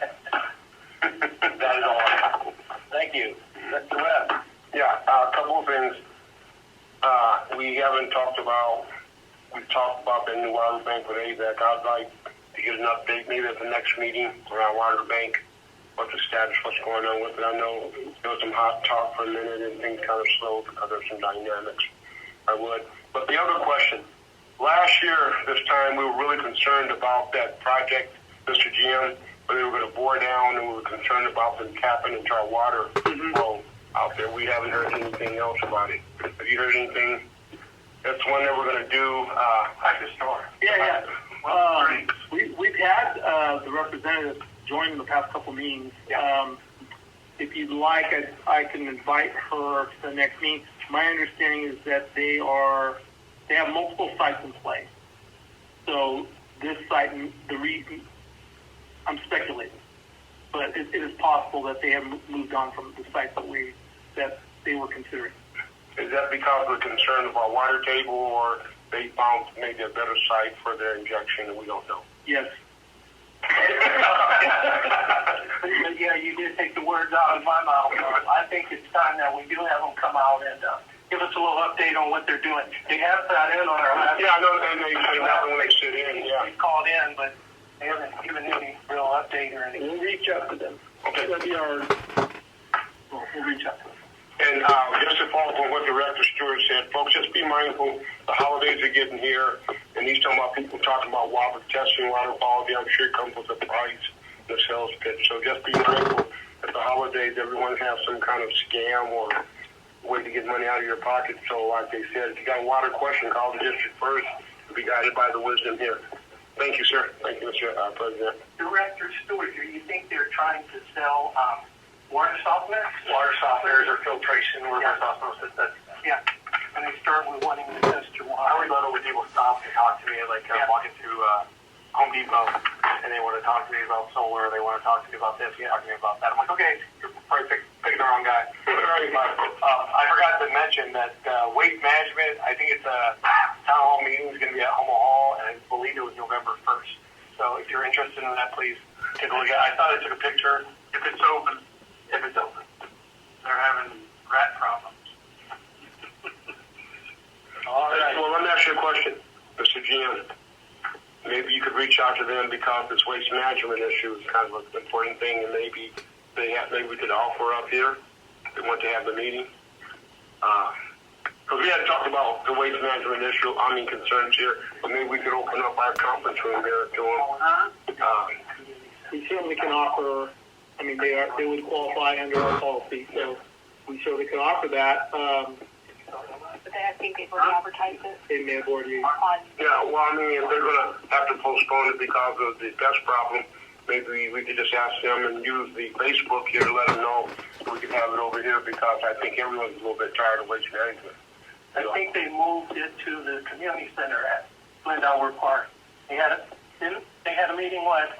That is all I have. Thank you. Mr. Webb. Yeah, a couple of things. We haven't talked about, we've talked about the new water bank with AVEC. I'd like to get an update maybe at the next meeting around water bank, what the status, what's going on with it. I know there was some hot talk for a minute and things kind of slowed because there's some dynamics. I would. But the other question, last year, this time, we were really concerned about that project, Mr. GM, where they were going to bore down and we were concerned about them tapping into our water flow out there. We haven't heard anything else about it. Have you heard anything? That's one that we're going to do. Back to store. Yeah. We've had the representative join in the past couple meetings. If you'd like, I can invite her to the next meeting. My understanding is that they have multiple sites in play. So this site, I'm speculating, but it is possible that they have moved on from the site that they were considering. Is that because of the concern of our water table, or they found maybe a better site for their injection and we don't know? Yes. Yeah, you did take the words out of my mouth. I think it's time that we do have them come out and give us a little update on what they're doing. They have sat in on our last. Yeah, I know, and they say that when they sit in, yeah. They called in, but they haven't given any real update or anything. We'll reach out to them. Okay. That'll be we'll reach out to them. And just to follow up on what Director Stewart said, folks, just be mindful. The holidays are getting here, and he's talking about people talking about water testing, water quality. I'm sure it comes with a price, the sales pitch. So just be mindful at the holidays, everyone has some kind of scam or way to get money out of your pocket. So like they said, if you got a water question, call the district first. Be guided by the wisdom here. Thank you, sir. Thank you, Mr. President. Director Stewart, do you think they're trying to sell water softeners? Water softeners or filtration or osmosis. Yeah. And they start with wanting to test your water. I always love it when people stop and talk to me, like walking through Home Depot, and they want to talk to me about solar, they want to talk to me about this, talk to me about that. I'm like, okay, you're probably picking the wrong guy. I forgot to mention that waste management, I think it's a town hall meeting is going to be at Homo Hall, and I believe it was November 1st. So if you're interested in that, please take a look at it. I thought I took a picture. If it's open. They're having rat problems. All right. Well, let me ask you a question, Mr. GM. Maybe you could reach out to them because this waste management issue is kind of an important thing, and maybe we could offer up here. They want to have the meeting. Because we had talked about the waste management issue, concerns here, but maybe we could open up our conference room there to them. We certainly can offer. They would qualify under our policy, so we certainly can offer that. But I think they've already advertised it. They may have already. Yeah, well, if they're going to have to postpone it because of the pest problem, maybe we could just ask them and use the Facebook here to let them know so we can have it over here because I think everyone's a little bit tired of waste management. I think they moved it to the community center at Glendower Park. They had a meeting last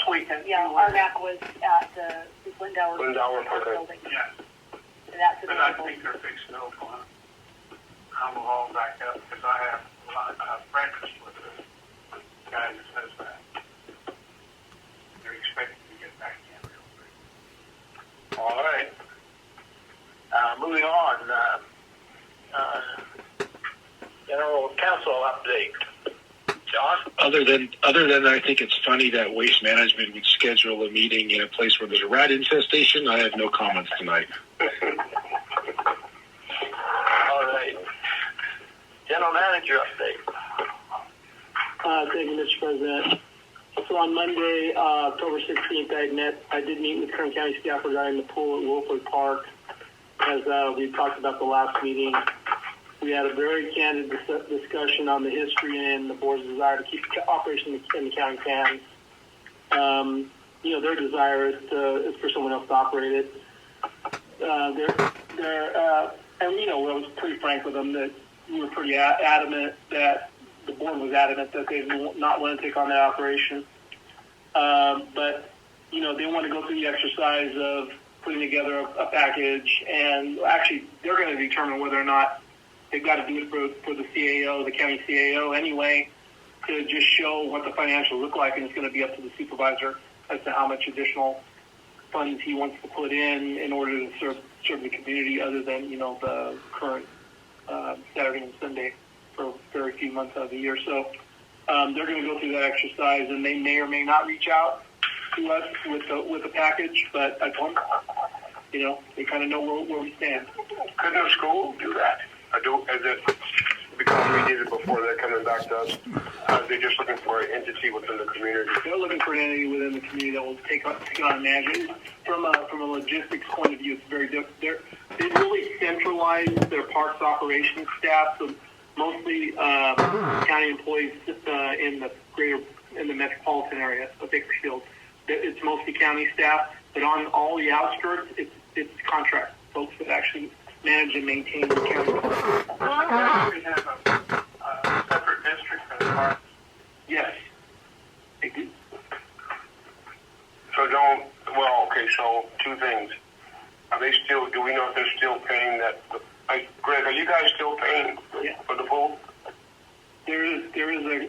weekend. Yeah, RMAC was at the Glendower building. Yeah. And that's But I think they're fixing it up on Homo Hall back up because I have a lot of breakfast with the guy that says that. They're expecting to get back in real quick. All right. Moving on. General Counsel update. John? Other than I think it's funny that Waste Management would schedule a meeting in a place where there's a rat infestation, I have no comments tonight. All right. General Manager update. Thank you, Mr. President. So on Monday, October 16th, I did meet with Kern County staff regarding the pool at Wolfwood Park. As we talked about the last meeting, we had a very candid discussion on the history and the board's desire to keep the operation in the county hands. Their desire is for someone else to operate it. I was pretty frank with them that we were pretty adamant that the board was adamant that they did not want to take on that operation. But they want to go through the exercise of putting together a package, and actually they're going to determine whether or not they've got to do it for the CAO, the county CAO anyway, to just show what the financials look like, and it's going to be up to the supervisor as to how much additional funds he wants to put in order to serve the community other than, the current Saturday and Sunday for very few months out of the year. So they're going to go through that exercise, and they may or may not reach out to us with a package, but I told them, they kind of know where we stand. Couldn't the school do that? As it because we did it before, they're coming back to us. They're just looking for an entity within the community. They're looking for an entity within the community that will take on management. From a logistics point of view, it's very different. They really centralized their parks operations staff, so mostly county employees in the metropolitan area of Bakersfield. It's mostly county staff, but on all the outskirts, it's contract folks that actually manage and maintain the county. We have a separate district for the parks. Yes, they do. So two things. Do we know if they're still paying that? Greg, are you guys still paying for the pool? There is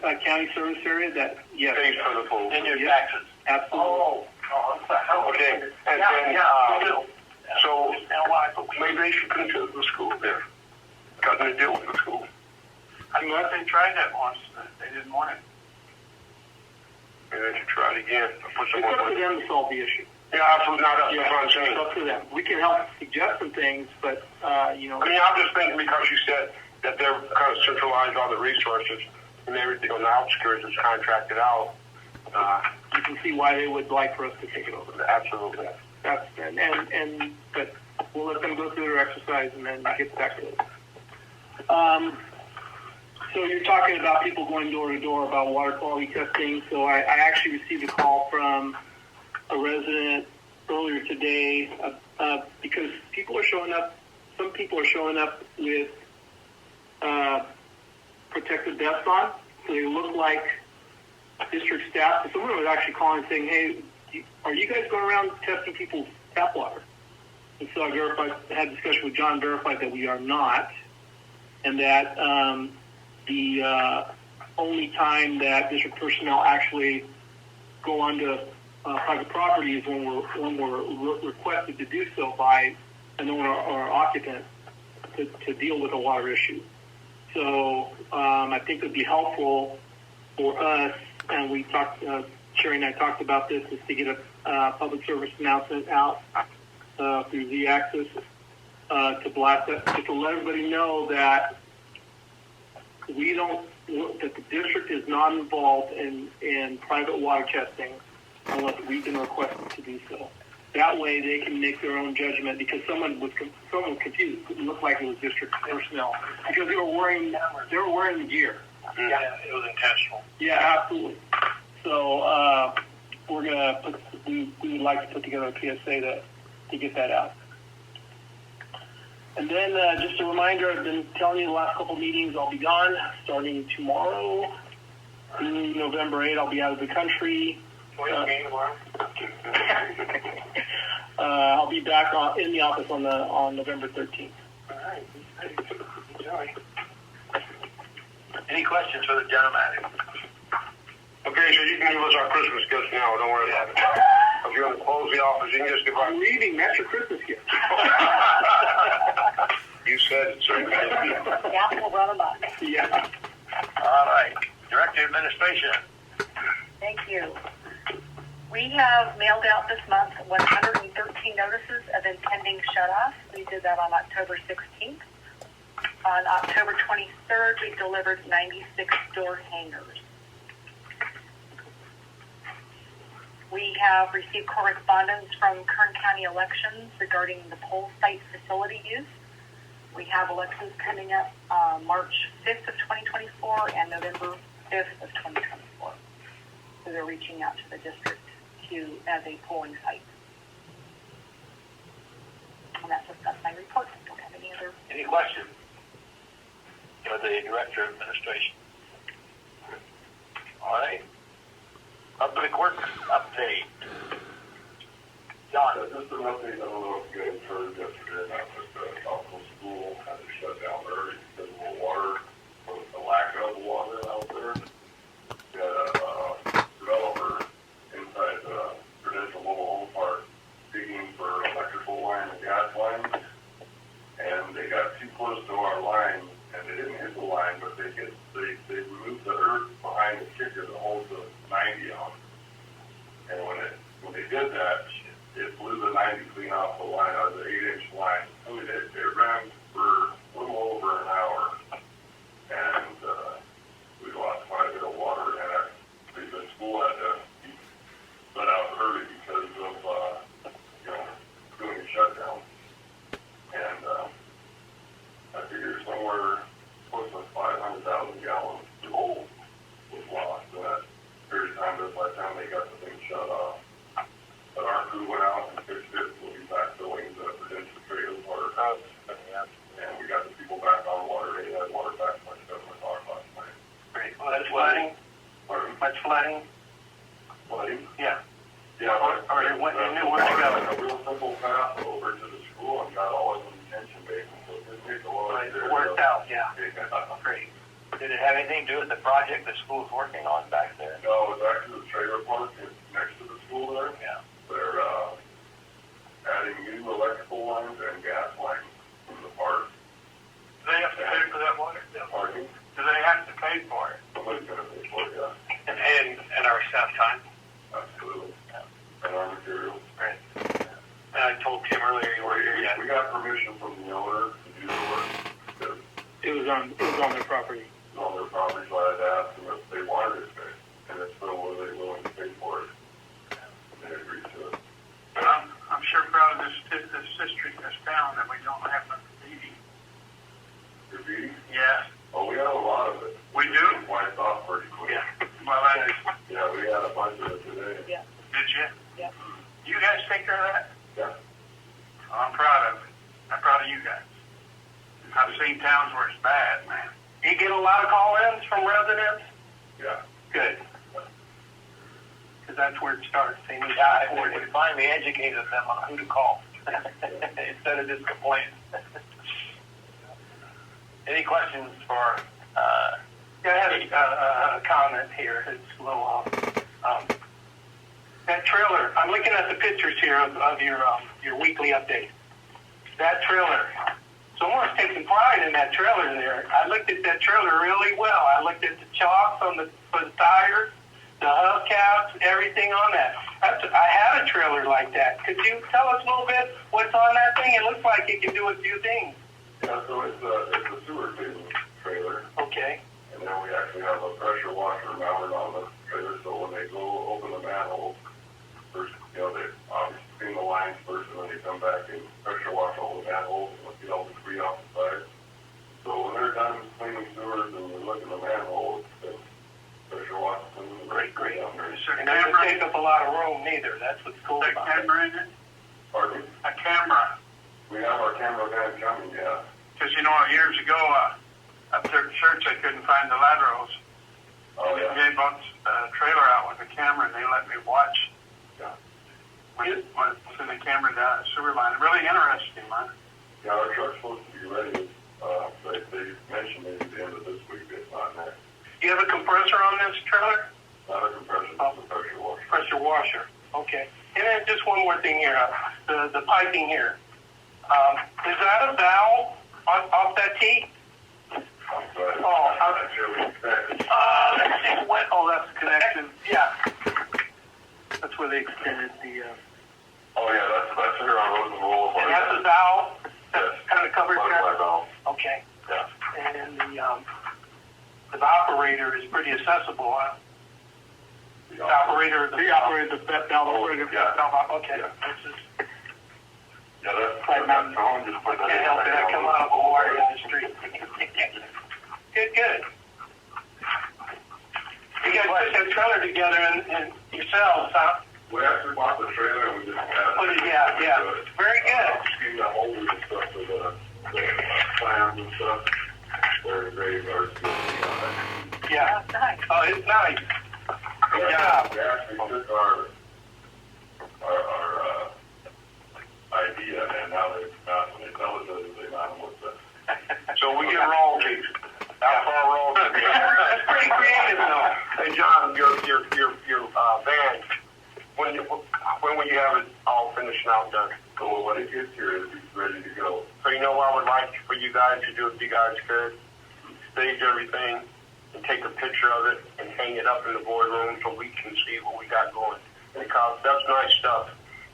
a county service area that, yes. Pays for the pool. And your taxes. Absolutely. Okay. So maybe they should consider the school there. Cutting a deal with the school. I thought they tried that once. They didn't want it. Maybe they should try it again. It's up to them to solve the issue. Yeah, absolutely not us. That's what I'm saying. It's up to them. We can help suggest some things, but, I'm just thinking because you said that they're kind of centralized all the resources and everything on the outskirts is contracted out. You can see why they would like for us to take it over. Absolutely. But we'll let them go through their exercise and then get back to it. So you're talking about people going door to door about water quality testing. So I actually received a call from a resident earlier today because people are showing up. Some people are showing up with protective vests on, so they look like district staff. So someone was actually calling saying, "Hey, are you guys going around testing people's tap water?" And so I had a discussion with John, verified that we are not, and that the only time that district personnel actually go onto private property is when we're requested to do so by an owner or occupant to deal with a water issue. So I think it would be helpful for us, and we talked, Sherry and I talked about this, is to get a public service announcement out through Z-Axis to blast it, just to let everybody know that that the district is not involved in private water testing unless we've been requested to do so. That way they can make their own judgment, because someone was confused. It looked like it was district personnel because they were wearing the gear. Yeah, it was intentional. Yeah, absolutely. So we would like to put together a PSA to get that out. And then just a reminder, I've been telling you the last couple of meetings I'll be gone starting tomorrow through November 8th. I'll be out of the country. I'll be back in the office on November 13th. All right. Enjoy. Any questions for the general manager? Okay, so you can give us our Christmas gifts now. Don't worry about it. If you're going to close the office, you can just give our... I'm leaving. That's your Christmas gift. You said it, sir. Yeah, we'll run them up. Yeah. All right. Director of Administration. Thank you. We have mailed out this month 113 notices of impending shutoff. We did that on October 16th. On October 23rd, we delivered 96 door hangers. We have received correspondence from Kern County Elections regarding the poll site facility use. We have elections coming up March 5th of 2024 and November 5th of 2024. So they're reaching out to the district as a polling site. And that's my report. I don't have any other. Any questions for the Director of Administration? All right. Public Works update. John. Just an update, I don't know if you guys heard yesterday, but the Southwest School had to shut down early because of the water, or the lack of water out there. We had a developer inside the traditional mobile home park digging for electrical line and gas lines, and they got too close to our line, and they didn't hit the line, but they removed the earth behind the kicker that holds the 90 on. And when they did that, it blew the 90 clean off the line, out of the 8-inch line. I mean, it ran for a little over an hour, and we lost quite a bit of water, and actually the school had to be let out early because of, doing a shutdown. And I figure somewhere close to 500,000 gallons of coal was lost in that period of time, but by the time they got the thing shut off. But our crew went out and fixed it. We'll be backfilling the Prudential Trails water cuts. And we got the people back on water. They had water back by 7 o'clock last night. Great. Well, that's flooding. Much flooding. Flooding? Yeah. Yeah. Or they knew where to go. A real simple path over to the school and got all of them detention basins. So it didn't take a lot. It worked out, yeah. Great. Did it have anything to do with the project the school's working on back there? No, it was actually the trailer park next to the school there. Yeah. They're adding new electrical lines and gas lines from the park. Do they have to pay for that water? Parking. Do they have to pay for it? Somebody's going to pay for it, yeah. And our staff time? Absolutely. And our materials. Right. And I told Tim earlier you weren't here yet. We got permission from the owner to do the work. It was on their property. On their property, so I had to ask them if they wanted it fixed, and if so, were they willing to pay for it? And they agreed to it. I'm sure proud of this district, this town, that we don't have much graffiti. Graffiti? Yeah. Oh, we have a lot of it. We do? It wiped off pretty quick. Yeah. Well, that is. Yeah, we had a bunch of it today. Yeah. Did you? Yeah. You guys take care of that? Yeah. I'm proud of it. I'm proud of you guys. I've seen towns where it's bad, man. You get a lot of call-ins from residents? Yeah. Good. Because that's where it starts. They need We finally educated them on who to call instead of just complaining. Any questions for? Yeah, I have a comment here. It's a little off. That trailer. I'm looking at the pictures here of your weekly update. That trailer. Someone's taking pride in that trailer there. I looked at that trailer really well. I looked at the chalk for the tires, the hubcaps, everything on that. I had a trailer like that. Could you tell us a little bit what's on that thing? It looks like it can do a few things. Yeah, so it's a sewer table trailer. Okay. And then we actually have a pressure washer mounted on the trailer, so when they go open the manhole, first, they obviously clean the lines first, and then they come back and pressure wash all the manholes and get all the debris off the side. So when they're done cleaning sewers and we look in the manholes, then pressure wash them. Great. And it doesn't take up a lot of room neither. That's what's cool A about it. camera in it? Pardon? A camera. We have our camera van coming, yeah. Because, years ago, up there at church, I couldn't find the laterals. Oh, yeah. They bought a trailer out with a camera, and they let me watch. Yeah. When the camera down the sewer line. Really interesting, man. Yeah, our truck's supposed to be ready. They mentioned maybe at the end of this week, if not next. You have a compressor on this trailer? Not a compression, it's a pressure washer. Pressure washer. Okay. And then just one more thing here. The piping here. Is that a valve off that T? I'm sorry. Oh, That's really expected. let's see. That's the connection. Yeah. That's where they extended the... Oh, yeah, that's here on Rosen Boulevard. and that's a valve that's kind of covered there? Butterfly valve. Okay. Yeah. And the operator is pretty accessible, huh? The operator, the valve operator. Yeah. Okay. Yeah. This is, Yeah, that's phone, just put that can't in help it. there. I come out of a water industry. Good. You guys put that trailer together and yourselves, huh? We actually bought the trailer and we just Put it, yeah. Very good. Clean the holders and stuff for the clams and stuff. They're graveyards. Yeah. Nice. Oh, it's nice. Good job. We actually took our when you have it all finished and out done. So when it gets here, it'll be ready to go. So you know what I would like for you guys to do if you guys could? Stage everything and take a picture of it and hang it up in the boardroom so we can see what we got going. Because that's nice stuff.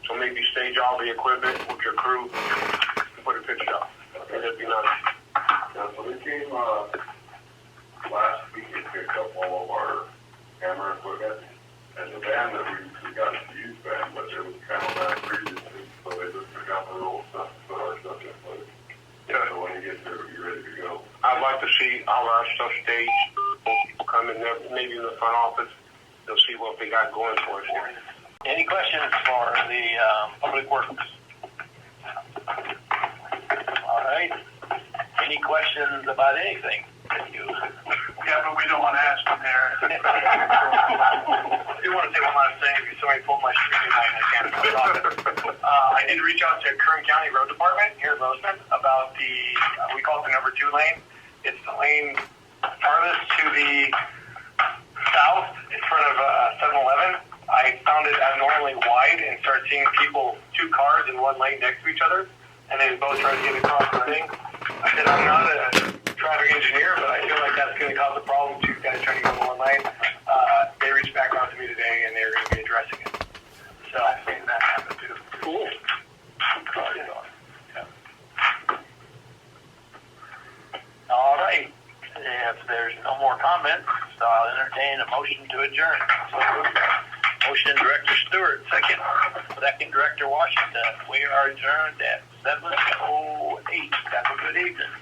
So maybe stage all the equipment with your crew and put a picture up. Okay, that'd be nice. Now, so we came last week and picked up all of our camera equipment. And the van that we got to use van, but it was kind of last previously, so they just took out the little stuff to put our stuff in place. Yeah. So when you get there, we'll be ready to go. I'd like to see all our stuff staged. People come in there, maybe in the front office. They'll see what they got going for us here. Any questions for the Public Works? All right. Any questions about anything? Yeah, but we don't want to ask them there. I do want to say one last thing. If somebody pulled my streaming line, I can't stop it. I did reach out to Kern County Road Department here in Bozeman about the, we call it the number 2 lane. It's the lane farthest to the south in front of 7-Eleven. I found it abnormally wide and started seeing people, 2 cars in one lane next to each other, and they both tried to get across the lane. I said, I'm not a traffic engineer, but I feel like that's going to cause a problem to guys trying to go in one lane. They reached back out to me today, and they're going to be addressing it. So I've seen that happen too. Cool. Yeah. All right. If there's no more comments, I'll entertain a motion to adjourn. Motion, Director Stewart. Second, Director Washington. We are adjourned at 7:08. Have a good evening.